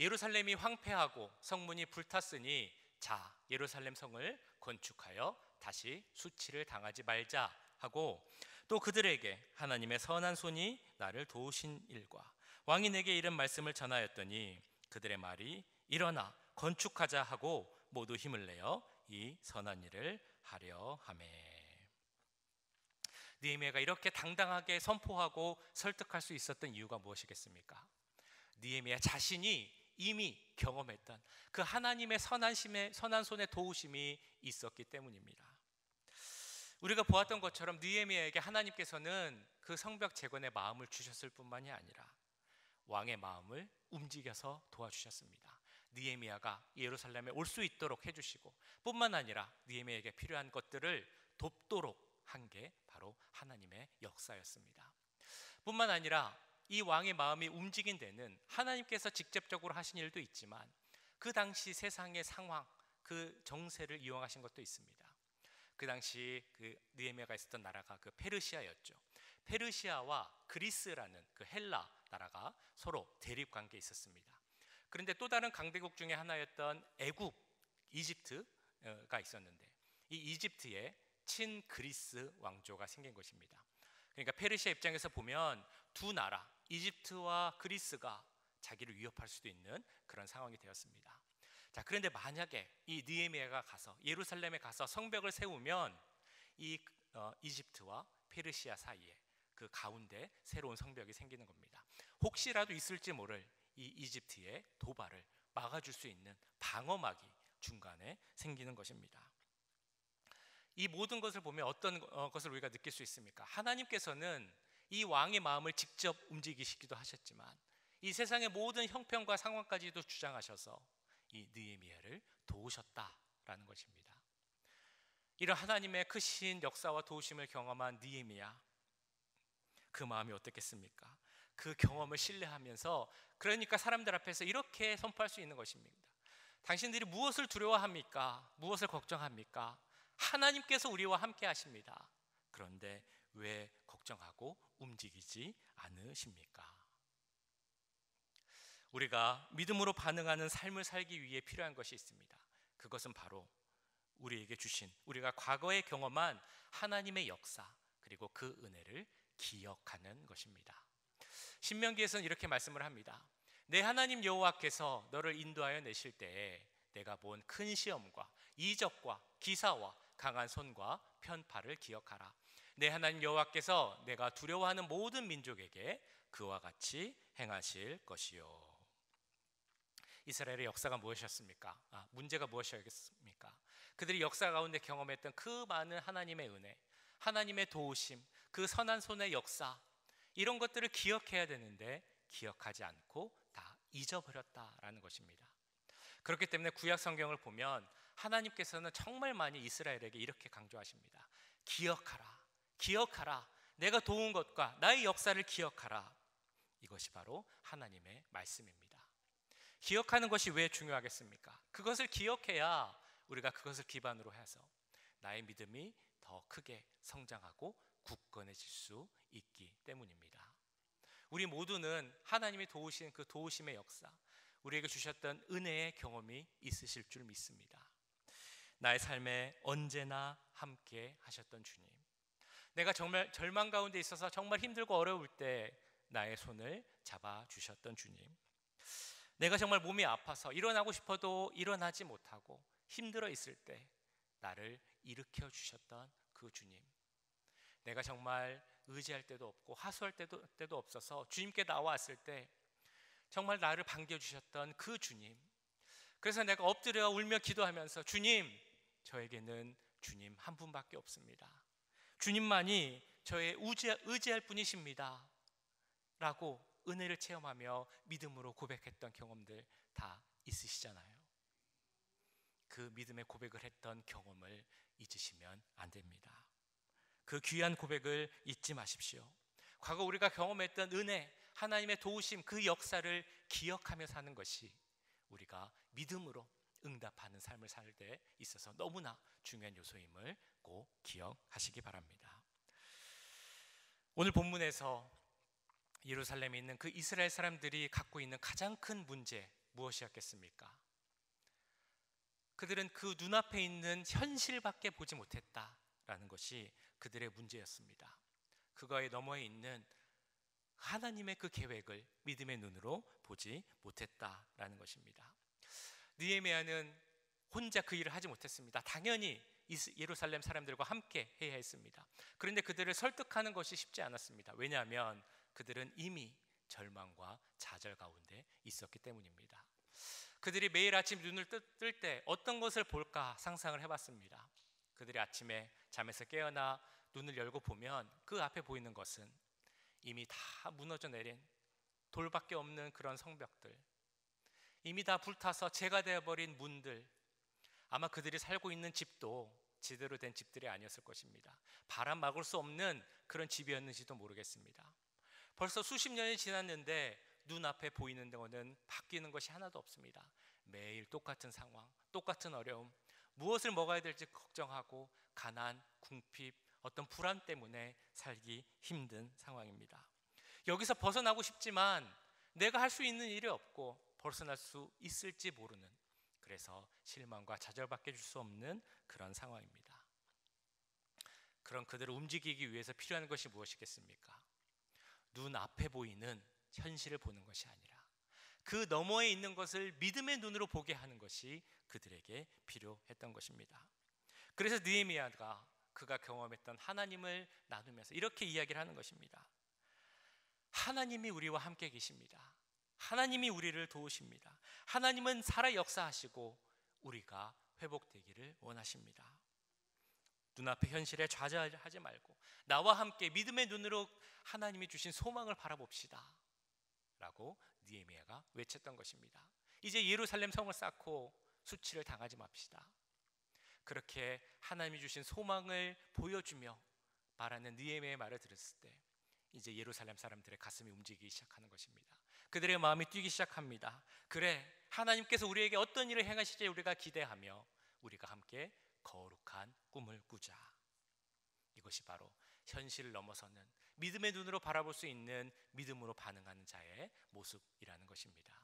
예루살렘이 황폐하고 성문이 불탔으니 자 예루살렘 성을 건축하여 다시 수치를 당하지 말자 하고, 또 그들에게 하나님의 선한 손이 나를 도우신 일과 왕이 내게 이른 말씀을 전하였더니 그들의 말이 일어나 건축하자 하고 모두 힘을 내어 이 선한 일을 하려 하매. 느헤미야가 이렇게 당당하게 선포하고 설득할 수 있었던 이유가 무엇이겠습니까? 느헤미야 자신이 이미 경험했던 그 하나님의 선한 손의 도우심이 있었기 때문입니다. 우리가 보았던 것처럼 느헤미야에게 하나님께서는 그 성벽 재건의 마음을 주셨을 뿐만이 아니라 왕의 마음을 움직여서 도와주셨습니다. 느헤미야가 예루살렘에 올 수 있도록 해주시고, 뿐만 아니라 느헤미야에게 필요한 것들을 돕도록 한 게 바로 하나님의 역사였습니다. 뿐만 아니라 이 왕의 마음이 움직인 데는 하나님께서 직접적으로 하신 일도 있지만 그 당시 세상의 상황, 그 정세를 이용하신 것도 있습니다. 그 당시 그 느헤미야가 있었던 나라가 그 페르시아였죠. 페르시아와 그리스라는 그 헬라 나라가 서로 대립 관계에 있었습니다. 그런데 또 다른 강대국 중에 하나였던 애굽, 이집트가 있었는데 이 이집트에 친 그리스 왕조가 생긴 것입니다. 그러니까 페르시아 입장에서 보면 두 나라, 이집트와 그리스가 자기를 위협할 수도 있는 그런 상황이 되었습니다. 자, 그런데 만약에 이 느헤미야가 가서 예루살렘에 가서 성벽을 세우면 이 이집트와 페르시아 사이에 그 가운데 새로운 성벽이 생기는 겁니다. 혹시라도 있을지 모를 이 이집트의 도발을 막아줄 수 있는 방어막이 중간에 생기는 것입니다. 이 모든 것을 보면 어떤 것을 우리가 느낄 수 있습니까? 하나님께서는 이 왕의 마음을 직접 움직이시기도 하셨지만 이 세상의 모든 형편과 상황까지도 주장하셔서 이 느헤미야를 도우셨다라는 것입니다. 이런 하나님의 크신 역사와 도우심을 경험한 느헤미야, 그 마음이 어떻겠습니까? 그 경험을 신뢰하면서 그러니까 사람들 앞에서 이렇게 선포할 수 있는 것입니다. 당신들이 무엇을 두려워합니까? 무엇을 걱정합니까? 하나님께서 우리와 함께 하십니다. 그런데 왜 걱정하고 움직이지 않으십니까? 우리가 믿음으로 반응하는 삶을 살기 위해 필요한 것이 있습니다. 그것은 바로 우리에게 주신, 우리가 과거에 경험한 하나님의 역사, 그리고 그 은혜를 기억하는 것입니다. 신명기에서는 이렇게 말씀을 합니다. 내 하나님 여호와께서 너를 인도하여 내실 때에 내가 본 큰 시험과 이적과 기사와 강한 손과 편팔을 기억하라. 내 하나님 여호와께서 내가 두려워하는 모든 민족에게 그와 같이 행하실 것이요. 이스라엘의 역사가 무엇이었습니까? 문제가 무엇이었습니까? 그들이 역사 가운데 경험했던 그 많은 하나님의 은혜, 하나님의 도우심, 그 선한 손의 역사, 이런 것들을 기억해야 되는데 기억하지 않고 다 잊어버렸다라는 것입니다. 그렇기 때문에 구약 성경을 보면 하나님께서는 정말 많이 이스라엘에게 이렇게 강조하십니다. 기억하라, 기억하라. 내가 도운 것과 나의 역사를 기억하라. 이것이 바로 하나님의 말씀입니다. 기억하는 것이 왜 중요하겠습니까? 그것을 기억해야 우리가 그것을 기반으로 해서 나의 믿음이 더 크게 성장하고 굳건해질 수 있기 때문입니다. 우리 모두는 하나님이 도우신 그 도우심의 역사, 우리에게 주셨던 은혜의 경험이 있으실 줄 믿습니다. 나의 삶에 언제나 함께 하셨던 주님, 내가 정말 절망 가운데 있어서 정말 힘들고 어려울 때 나의 손을 잡아주셨던 주님, 내가 정말 몸이 아파서 일어나고 싶어도 일어나지 못하고 힘들어 있을 때 나를 일으켜 주셨던 그 주님, 내가 정말 의지할 때도 없고 하소할 때도 없어서 주님께 나왔을 때 정말 나를 반겨주셨던 그 주님, 그래서 내가 엎드려 울며 기도하면서 주님, 저에게는 주님 한 분밖에 없습니다. 주님만이 저의 의지할 분이십니다 라고 은혜를 체험하며 믿음으로 고백했던 경험들 다 있으시잖아요. 그 믿음의 고백을 했던 경험을 잊으시면 안 됩니다. 그 귀한 고백을 잊지 마십시오. 과거 우리가 경험했던 은혜, 하나님의 도우심, 그 역사를 기억하며 사는 것이 우리가 믿음으로 응답하는 삶을 살 때 있어서 너무나 중요한 요소임을 꼭 기억하시기 바랍니다. 오늘 본문에서 예루살렘에 있는 그 이스라엘 사람들이 갖고 있는 가장 큰 문제 무엇이었겠습니까? 그들은 그 눈앞에 있는 현실밖에 보지 못했다라는 것이 그들의 문제였습니다. 그거에 너머에 있는 하나님의 그 계획을 믿음의 눈으로 보지 못했다라는 것입니다. 느헤미야는 혼자 그 일을 하지 못했습니다. 당연히 예루살렘 사람들과 함께 해야 했습니다. 그런데 그들을 설득하는 것이 쉽지 않았습니다. 왜냐하면 그들은 이미 절망과 좌절 가운데 있었기 때문입니다. 그들이 매일 아침 눈을 뜰 때 어떤 것을 볼까 상상을 해봤습니다. 그들이 아침에 잠에서 깨어나 눈을 열고 보면 그 앞에 보이는 것은 이미 다 무너져 내린 돌밖에 없는 그런 성벽들, 이미 다 불타서 재가 되어버린 문들, 아마 그들이 살고 있는 집도 제대로 된 집들이 아니었을 것입니다. 바람 막을 수 없는 그런 집이었는지도 모르겠습니다. 벌써 수십 년이 지났는데 눈앞에 보이는 거는 바뀌는 것이 하나도 없습니다. 매일 똑같은 상황, 똑같은 어려움, 무엇을 먹어야 될지 걱정하고 가난, 궁핍, 어떤 불안 때문에 살기 힘든 상황입니다. 여기서 벗어나고 싶지만 내가 할 수 있는 일이 없고 벗어날 수 있을지 모르는, 그래서 실망과 좌절밖에 줄 수 없는 그런 상황입니다. 그런 그들을 움직이기 위해서 필요한 것이 무엇이겠습니까? 눈앞에 보이는 현실을 보는 것이 아니라 그 너머에 있는 것을 믿음의 눈으로 보게 하는 것이 그들에게 필요했던 것입니다. 그래서 느헤미야가 그가 경험했던 하나님을 나누면서 이렇게 이야기를 하는 것입니다. 하나님이 우리와 함께 계십니다. 하나님이 우리를 도우십니다. 하나님은 살아 역사하시고 우리가 회복되기를 원하십니다. 눈앞의 현실에 좌절하지 말고 나와 함께 믿음의 눈으로 하나님이 주신 소망을 바라봅시다 라고 느헤미야가 외쳤던 것입니다. 이제 예루살렘 성을 쌓고 수치를 당하지 맙시다. 그렇게 하나님이 주신 소망을 보여주며 말하는 느헤미야의 말을 들었을 때 이제 예루살렘 사람들의 가슴이 움직이기 시작하는 것입니다. 그들의 마음이 뛰기 시작합니다. 그래, 하나님께서 우리에게 어떤 일을 행하실지 우리가 기대하며 우리가 함께 거룩한 꿈을 꾸자. 이것이 바로 현실을 넘어서는 믿음의 눈으로 바라볼 수 있는 믿음으로 반응하는 자의 모습이라는 것입니다.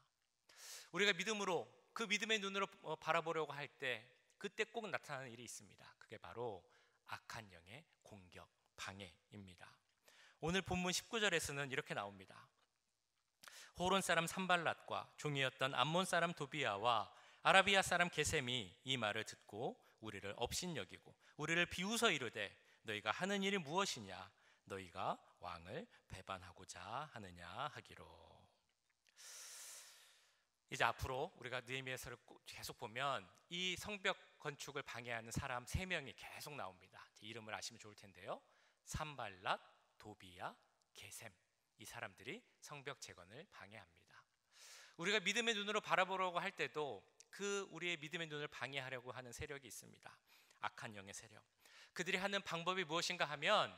우리가 믿음으로 그 믿음의 눈으로 바라보려고 할 때 그때 꼭 나타나는 일이 있습니다. 그게 바로 악한 영의 공격, 방해입니다. 오늘 본문 19절에서는 이렇게 나옵니다. 호론 사람 산발랏과 종이었던 암몬 사람 도비야와 아라비아 사람 게셈이 이 말을 듣고 우리를 업신여기고 우리를 비웃어 이르되 너희가 하는 일이 무엇이냐? 너희가 왕을 배반하고자 하느냐 하기로. 이제 앞으로 우리가 느헤미야서를 계속 보면 이 성벽 건축을 방해하는 사람 3명이 계속 나옵니다. 이름을 아시면 좋을 텐데요. 산발랏, 도비야, 게셈, 이 사람들이 성벽 재건을 방해합니다. 우리가 믿음의 눈으로 바라보려고 할 때도 그 우리의 믿음의 눈을 방해하려고 하는 세력이 있습니다. 악한 영의 세력. 그들이 하는 방법이 무엇인가 하면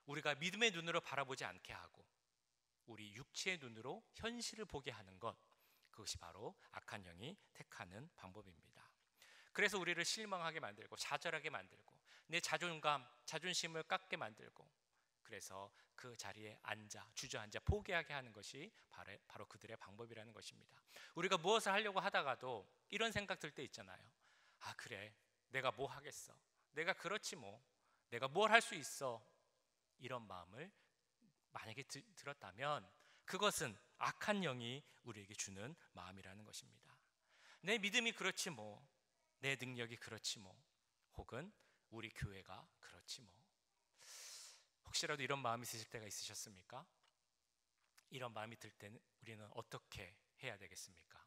우리가 믿음의 눈으로 바라보지 않게 하고 우리 육체의 눈으로 현실을 보게 하는 것, 그것이 바로 악한 영이 택하는 방법입니다. 그래서 우리를 실망하게 만들고 좌절하게 만들고 내 자존감, 자존심을 깎게 만들고 그래서 그 자리에 주저앉아 포기하게 하는 것이 바로 그들의 방법이라는 것입니다. 우리가 무엇을 하려고 하다가도 이런 생각 들 때 있잖아요. 아 그래, 내가 뭐 하겠어, 내가 그렇지 뭐, 내가 뭘 할 수 있어, 이런 마음을 만약에 들었다면 그것은 악한 영이 우리에게 주는 마음이라는 것입니다. 내 믿음이 그렇지 뭐, 내 능력이 그렇지 뭐, 혹은 우리 교회가 그렇지 뭐. 혹시라도 이런 마음이 드실 때가 있으셨습니까? 이런 마음이 들 때는 우리는 어떻게 해야 되겠습니까?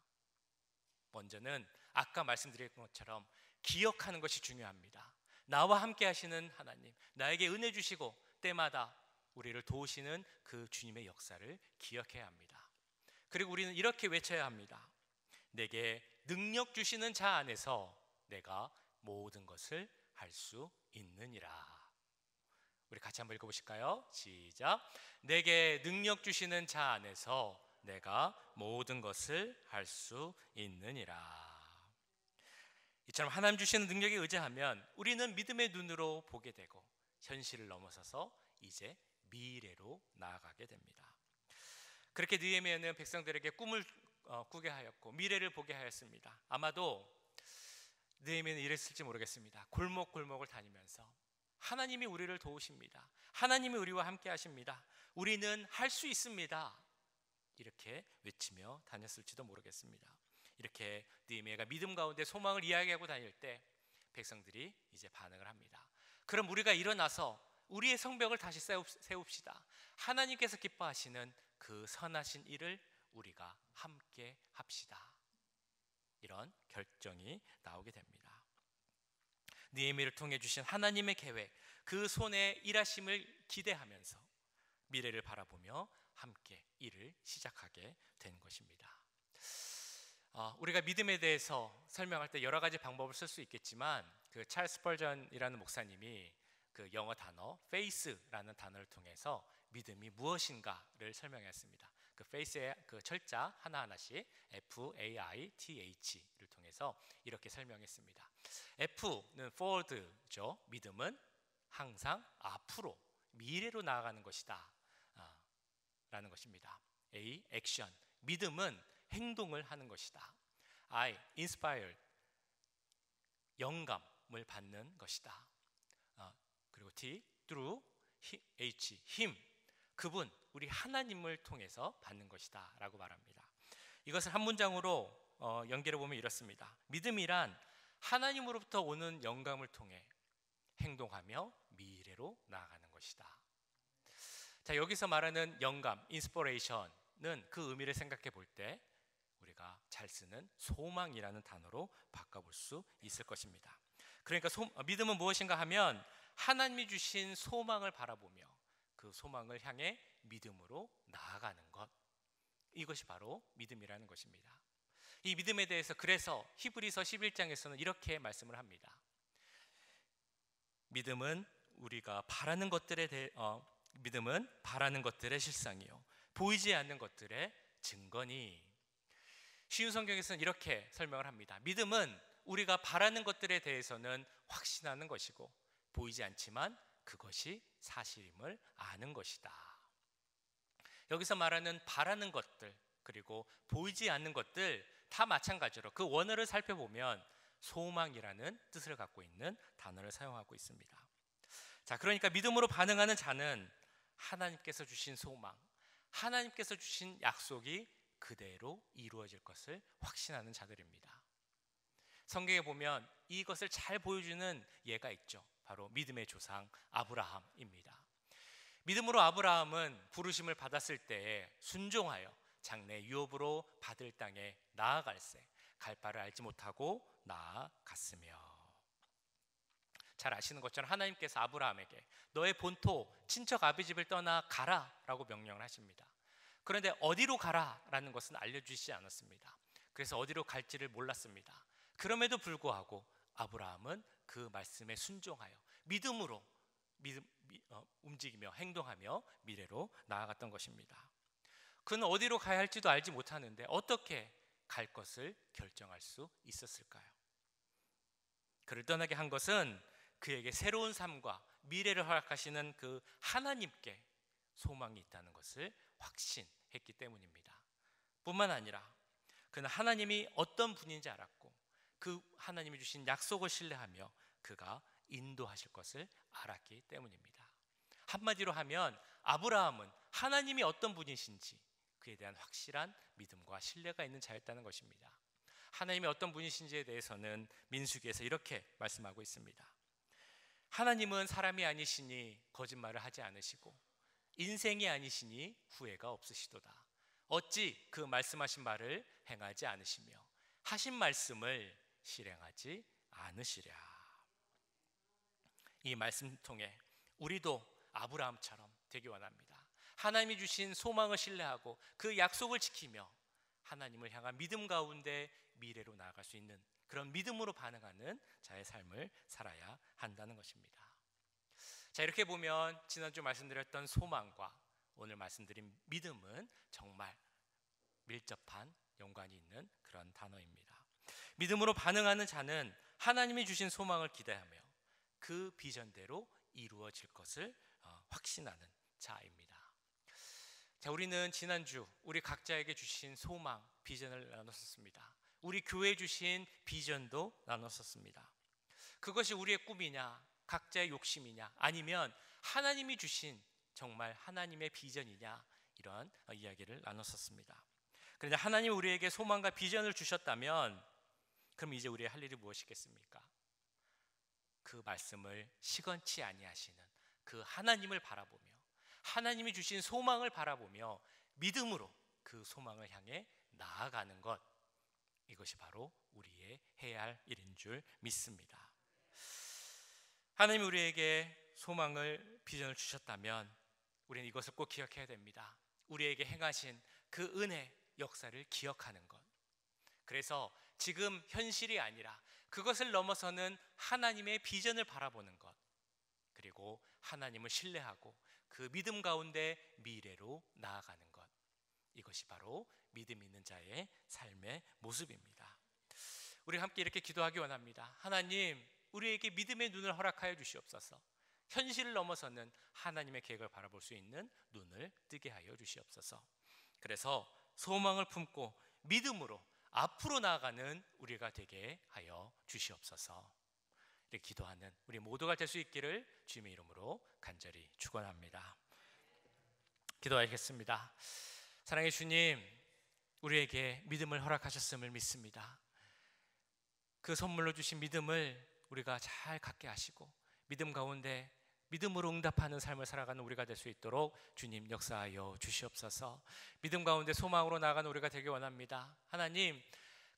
먼저는 아까 말씀드린 것처럼 기억하는 것이 중요합니다. 나와 함께 하시는 하나님, 나에게 은혜 주시고 때마다 우리를 도우시는 그 주님의 역사를 기억해야 합니다. 그리고 우리는 이렇게 외쳐야 합니다. 내게 능력 주시는 자 안에서 내가 모든 것을 할 수 있느니라. 우리 같이 한번 읽어보실까요? 시작. 내게 능력 주시는 자 안에서 내가 모든 것을 할 수 있느니라. 이처럼 하나님 주시는 능력에 의지하면 우리는 믿음의 눈으로 보게 되고 현실을 넘어서서 이제 미래로 나아가게 됩니다. 그렇게 느헤미야는 백성들에게 꿈을 꾸게 하였고 미래를 보게 하였습니다. 아마도 느헤미야는 이랬을지 모르겠습니다. 골목골목을 다니면서 하나님이 우리를 도우십니다. 하나님이 우리와 함께 하십니다. 우리는 할 수 있습니다. 이렇게 외치며 다녔을지도 모르겠습니다. 이렇게 느헤미야가 믿음 가운데 소망을 이야기하고 다닐 때 백성들이 이제 반응을 합니다. 그럼 우리가 일어나서 우리의 성벽을 다시 세웁시다. 하나님께서 기뻐하시는 그 선하신 일을 우리가 함께 합시다. 이런 결정이 나오게 됩니다. 느헤미야를 통해 주신 하나님의 계획, 그 손에 일하심을 기대하면서 미래를 바라보며 함께 일을 시작하게 된 것입니다. 우리가 믿음에 대해서 설명할 때 여러 가지 방법을 쓸 수 있겠지만 그 찰스 스펄전이라는 목사님이 그 영어 단어 faith라는 단어를 통해서 믿음이 무엇인가를 설명했습니다. 그 faith의 그 철자 하나하나씩 FAITH를 통해서 이렇게 설명했습니다. F는 forward죠. 믿음은 항상 앞으로 미래로 나아가는 것이다 라는 것입니다. A. action, 믿음은 행동을 하는 것이다. I. inspired, 영감을 받는 것이다. 그리고 T. through, H. 힘, 그분, 우리 하나님을 통해서 받는 것이다 라고 말합니다. 이것을 한 문장으로 연결해 보면 이렇습니다. 믿음이란 하나님으로부터 오는 영감을 통해 행동하며 미래로 나아가는 것이다. 자, 여기서 말하는 영감, 인스퍼레이션은 그 의미를 생각해 볼 때 우리가 잘 쓰는 소망이라는 단어로 바꿔볼 수 있을 것입니다. 그러니까 믿음은 무엇인가 하면 하나님이 주신 소망을 바라보며 그 소망을 향해 믿음으로 나아가는 것, 이것이 바로 믿음이라는 것입니다. 이 믿음에 대해서 그래서 히브리서 11장에서는 이렇게 말씀을 합니다. 믿음은 우리가 바라는 것들의 믿음은 바라는 것들의 실상이요 보이지 않는 것들의 증거니. 쉬운 성경에서는 이렇게 설명을 합니다. 믿음은 우리가 바라는 것들에 대해서는 확신하는 것이고 보이지 않지만 그것이 사실임을 아는 것이다. 여기서 말하는 바라는 것들 그리고 보이지 않는 것들 다 마찬가지로 그 원어를 살펴보면 소망이라는 뜻을 갖고 있는 단어를 사용하고 있습니다. 자, 그러니까 믿음으로 반응하는 자는 하나님께서 주신 소망, 하나님께서 주신 약속이 그대로 이루어질 것을 확신하는 자들입니다. 성경에 보면 이것을 잘 보여주는 예가 있죠. 바로 믿음의 조상 아브라함입니다. 믿음으로 아브라함은 부르심을 받았을 때에 순종하여 장래 유업으로 받을 땅에 나아갈새 갈 바를 알지 못하고 나아갔으며, 잘 아시는 것처럼 하나님께서 아브라함에게 너의 본토 친척 아비집을 떠나 가라 라고 명령을 하십니다. 그런데 어디로 가라 라는 것은 알려주시지 않았습니다. 그래서 어디로 갈지를 몰랐습니다. 그럼에도 불구하고 아브라함은 그 말씀에 순종하여 믿음으로 움직이며 행동하며 미래로 나아갔던 것입니다. 그는 어디로 가야 할지도 알지 못하는데 어떻게 갈 것을 결정할 수 있었을까요? 그를 떠나게 한 것은 그에게 새로운 삶과 미래를 허락하시는 그 하나님께 소망이 있다는 것을 확신했기 때문입니다. 뿐만 아니라 그는 하나님이 어떤 분인지 알았고 그 하나님이 주신 약속을 신뢰하며 그가 인도하실 것을 알았기 때문입니다. 한마디로 하면 아브라함은 하나님이 어떤 분이신지 그에 대한 확실한 믿음과 신뢰가 있는 자였다는 것입니다. 하나님이 어떤 분이신지에 대해서는 민수기에서 이렇게 말씀하고 있습니다. 하나님은 사람이 아니시니 거짓말을 하지 않으시고 인생이 아니시니 후회가 없으시도다. 어찌 그 말씀하신 말을 행하지 않으시며 하신 말씀을 실행하지 않으시랴. 이 말씀 통해 우리도 아브라함처럼 되기 원합니다. 하나님이 주신 소망을 신뢰하고 그 약속을 지키며 하나님을 향한 믿음 가운데 미래로 나아갈 수 있는 그런 믿음으로 반응하는 자의 삶을 살아야 한다는 것입니다. 자, 이렇게 보면 지난주 말씀드렸던 소망과 오늘 말씀드린 믿음은 정말 밀접한 연관이 있는 그런 단어입니다. 믿음으로 반응하는 자는 하나님이 주신 소망을 기대하며 그 비전대로 이루어질 것을 확신하는 자입니다. 자, 우리는 지난주 우리 각자에게 주신 소망, 비전을 나눴었습니다. 우리 교회에 주신 비전도 나눴었습니다. 그것이 우리의 꿈이냐, 각자의 욕심이냐, 아니면 하나님이 주신 정말 하나님의 비전이냐, 이런 이야기를 나눴었습니다. 그런데 하나님이 우리에게 소망과 비전을 주셨다면 그럼 이제 우리의 할 일이 무엇이겠습니까? 그 말씀을 시건치 아니하시는 그 하나님을 바라보며 하나님이 주신 소망을 바라보며 믿음으로 그 소망을 향해 나아가는 것, 이것이 바로 우리의 해야 할 일인 줄 믿습니다. 하나님이 우리에게 소망을, 비전을 주셨다면 우리는 이것을 꼭 기억해야 됩니다. 우리에게 행하신 그 은혜, 역사를 기억하는 것. 그래서 지금 현실이 아니라 그것을 넘어서는 하나님의 비전을 바라보는 것, 그리고 하나님을 신뢰하고 그 믿음 가운데 미래로 나아가는 것, 이것이 바로 믿음 있는 자의 삶의 모습입니다. 우리 함께 이렇게 기도하기 원합니다. 하나님, 우리에게 믿음의 눈을 허락하여 주시옵소서. 현실을 넘어서는 하나님의 계획을 바라볼 수 있는 눈을 뜨게 하여 주시옵소서. 그래서 소망을 품고 믿음으로 앞으로 나아가는 우리가 되게 하여 주시옵소서. 이렇게 기도하는 우리 모두가 될 수 있기를 주님의 이름으로 간절히 축원합니다. 기도하겠습니다. 사랑의 주님, 우리에게 믿음을 허락하셨음을 믿습니다. 그 선물로 주신 믿음을 우리가 잘 갖게 하시고 믿음 가운데 믿음으로 응답하는 삶을 살아가는 우리가 될 수 있도록 주님 역사하여 주시옵소서. 믿음 가운데 소망으로 나아가는 우리가 되기 원합니다. 하나님,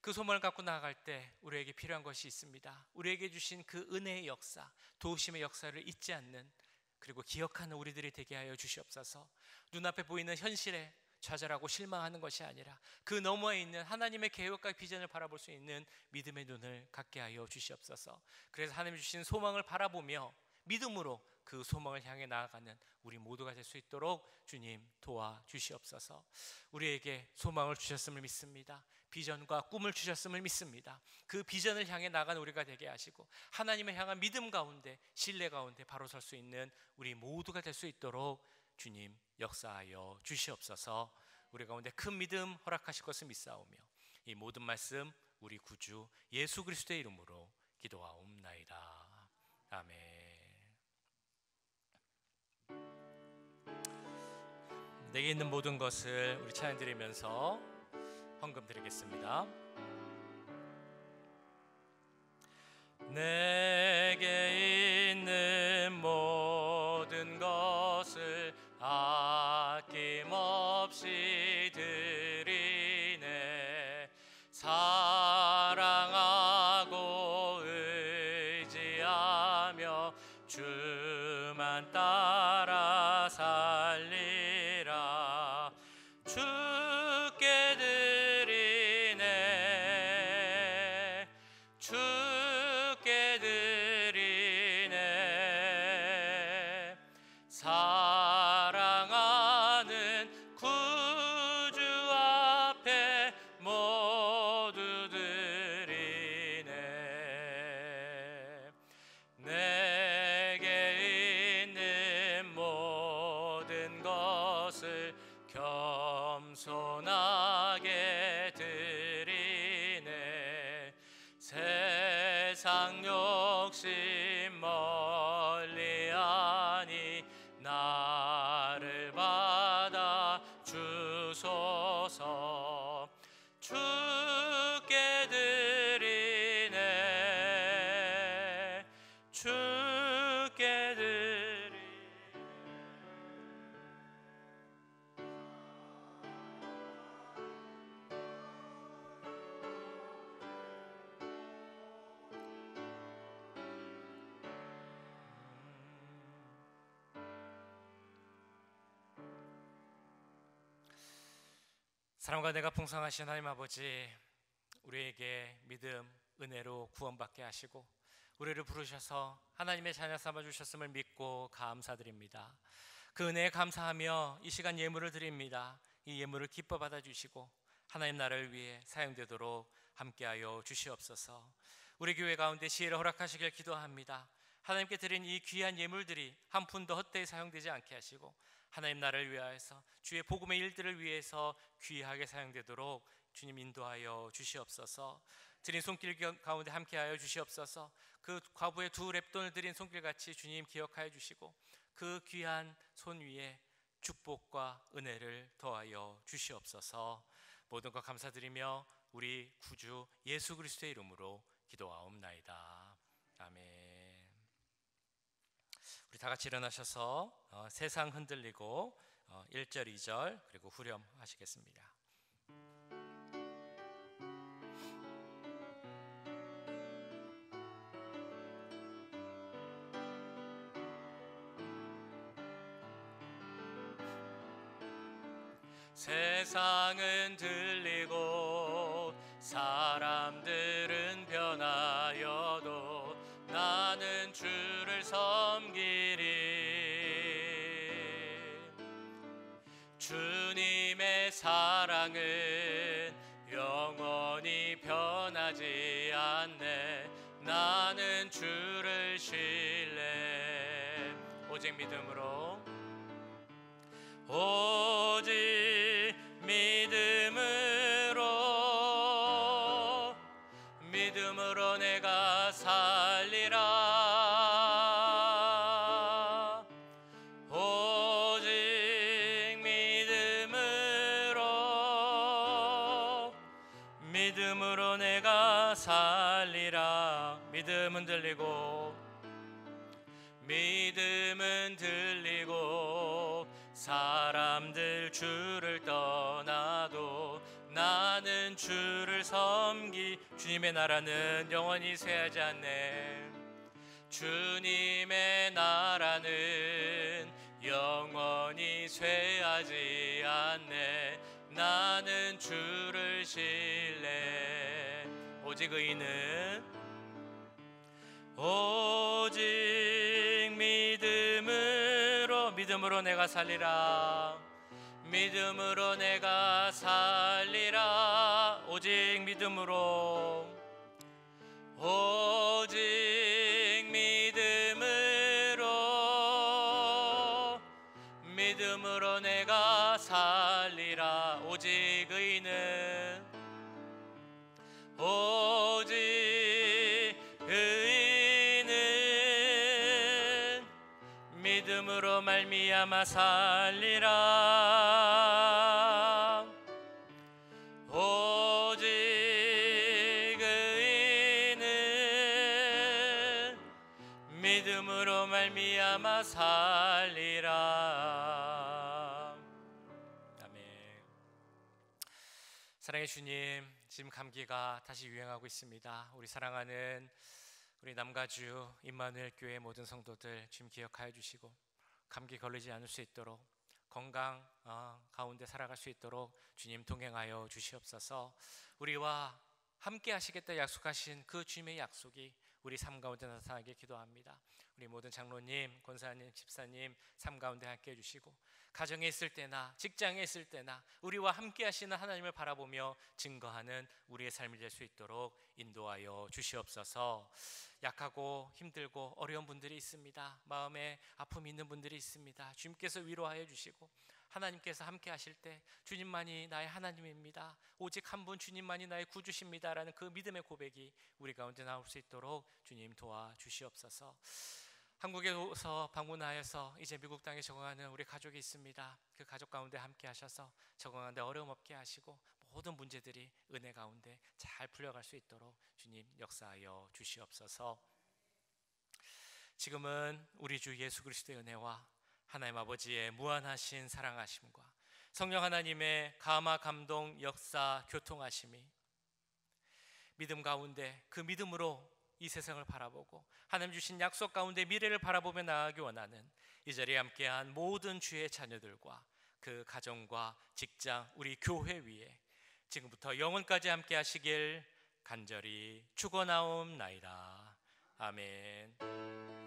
그 소망을 갖고 나아갈 때 우리에게 필요한 것이 있습니다. 우리에게 주신 그 은혜의 역사, 도우심의 역사를 잊지 않는, 그리고 기억하는 우리들이 되게 하여 주시옵소서. 눈앞에 보이는 현실에 좌절하고 실망하는 것이 아니라 그 너머에 있는 하나님의 계획과 비전을 바라볼 수 있는 믿음의 눈을 갖게 하여 주시옵소서. 그래서 하나님이 주신 소망을 바라보며 믿음으로 그 소망을 향해 나아가는 우리 모두가 될 수 있도록 주님 도와주시옵소서. 우리에게 소망을 주셨음을 믿습니다. 비전과 꿈을 주셨음을 믿습니다. 그 비전을 향해 나아가는 우리가 되게 하시고 하나님을 향한 믿음 가운데, 신뢰 가운데 바로 설 수 있는 우리 모두가 될 수 있도록 주님 역사하여 주시옵소서. 우리 가운데 큰 믿음 허락하실 것을 믿사오며 이 모든 말씀 우리 구주 예수 그리스도의 이름으로 기도하옵나이다. 아멘. 내게 있는 모든 것을 우리 찬양 드리면서 헌금 드리겠습니다. 내게 있는 모든 것을 아낌없이 드리네. 사랑하고 의지하며 주만 따라 살리라. 주께 드리네. 주께 드리네. 사랑하는 구주 앞에 모두 드리네. 내게 있는 모든 것을 겸손하게 드리네. 세상 욕심 멀리하니 나 주께 드리네 주께 드리네. 사랑과 내가 풍성하신 하나님 아버지, 우리에게 믿음, 은혜로 구원받게 하시고 우리를 부르셔서 하나님의 자녀 삼아주셨음을 믿고 감사드립니다. 그 은혜에 감사하며 이 시간 예물을 드립니다. 이 예물을 기뻐 받아주시고 하나님 나라를 위해 사용되도록 함께하여 주시옵소서. 우리 교회 가운데 지혜를 허락하시길 기도합니다. 하나님께 드린 이 귀한 예물들이 한 푼도 헛되이 사용되지 않게 하시고 하나님 나라를 위하여서 주의 복음의 일들을 위해서 귀하게 사용되도록 주님 인도하여 주시옵소서. 드린 손길 가운데 함께하여 주시옵소서. 그 과부의 2렙돈을 드린 손길같이 주님 기억하여 주시고 그 귀한 손 위에 축복과 은혜를 더하여 주시옵소서. 모든 것 감사드리며 우리 구주 예수 그리스도의 이름으로 기도하옵나이다. 아멘. 우리 다 같이 일어나셔서 세상 흔들리고 1절 2절 그리고 후렴하시겠습니다. 세상은 들리고 사람들은 변하여도 나는 주를 섬기리. 주님의 사랑은 영원히 변하지 않네. 나는 주를 신뢰. 오직 믿음으로 오직 믿음으로 내가 살리라. 오직 믿음으로 내가 살리라. 믿음은 들리고 사람들 주를 떠나도 나는 주를 섬기. 주님의 나라는 영원히 쇠하지 않네. 주님의 나라는 영원히 쇠하지 않네. 나는 주를 신뢰. 오직 의인은 오직 믿음으로 내가 살리라. 믿음으로 내가 살리라. 오직 믿음으로 내가 살리라. 오직 의인은 믿음으로 말미암아 살리라. 오직 의인은 믿음으로 말미암아 살리라. 아멘. 사랑의 주님, 지금 감기가 다시 유행하고 있습니다. 우리 사랑하는 우리 남가주 임마누엘 교회 모든 성도들 주님 기억하여 주시고 감기 걸리지 않을 수 있도록 건강 가운데 살아갈 수 있도록 주님 동행하여 주시옵소서. 우리와 함께 하시겠다 약속하신 그 주님의 약속이 우리 삶 가운데 나타나게 기도합니다. 우리 모든 장로님, 권사님, 집사님 삶 가운데 함께 해주시고 가정에 있을 때나 직장에 있을 때나 우리와 함께 하시는 하나님을 바라보며 증거하는 우리의 삶이 될 수 있도록 인도하여 주시옵소서. 약하고 힘들고 어려운 분들이 있습니다. 마음에 아픔이 있는 분들이 있습니다. 주님께서 위로하여 주시고 하나님께서 함께 하실 때 주님만이 나의 하나님입니다. 오직 한 분 주님만이 나의 구주십니다 라는 그 믿음의 고백이 우리 가운데 나올 수 있도록 주님 도와주시옵소서. 한국에서 방문하여서 이제 미국 땅에 적응하는 우리 가족이 있습니다. 그 가족 가운데 함께 하셔서 적응하는데 어려움 없게 하시고 모든 문제들이 은혜 가운데 잘 풀려갈 수 있도록 주님 역사하여 주시옵소서. 지금은 우리 주 예수 그리스도의 은혜와 하나님 아버지의 무한하신 사랑하심과 성령 하나님의 감화 감동 역사 교통하심이 믿음 가운데 그 믿음으로 이 세상을 바라보고 하나님 주신 약속 가운데 미래를 바라보며 나아가기 원하는 이 자리에 함께한 모든 주의 자녀들과 그 가정과 직장, 우리 교회 위에 지금부터 영원까지 함께 하시길 간절히 축원하옵나이다. 아멘.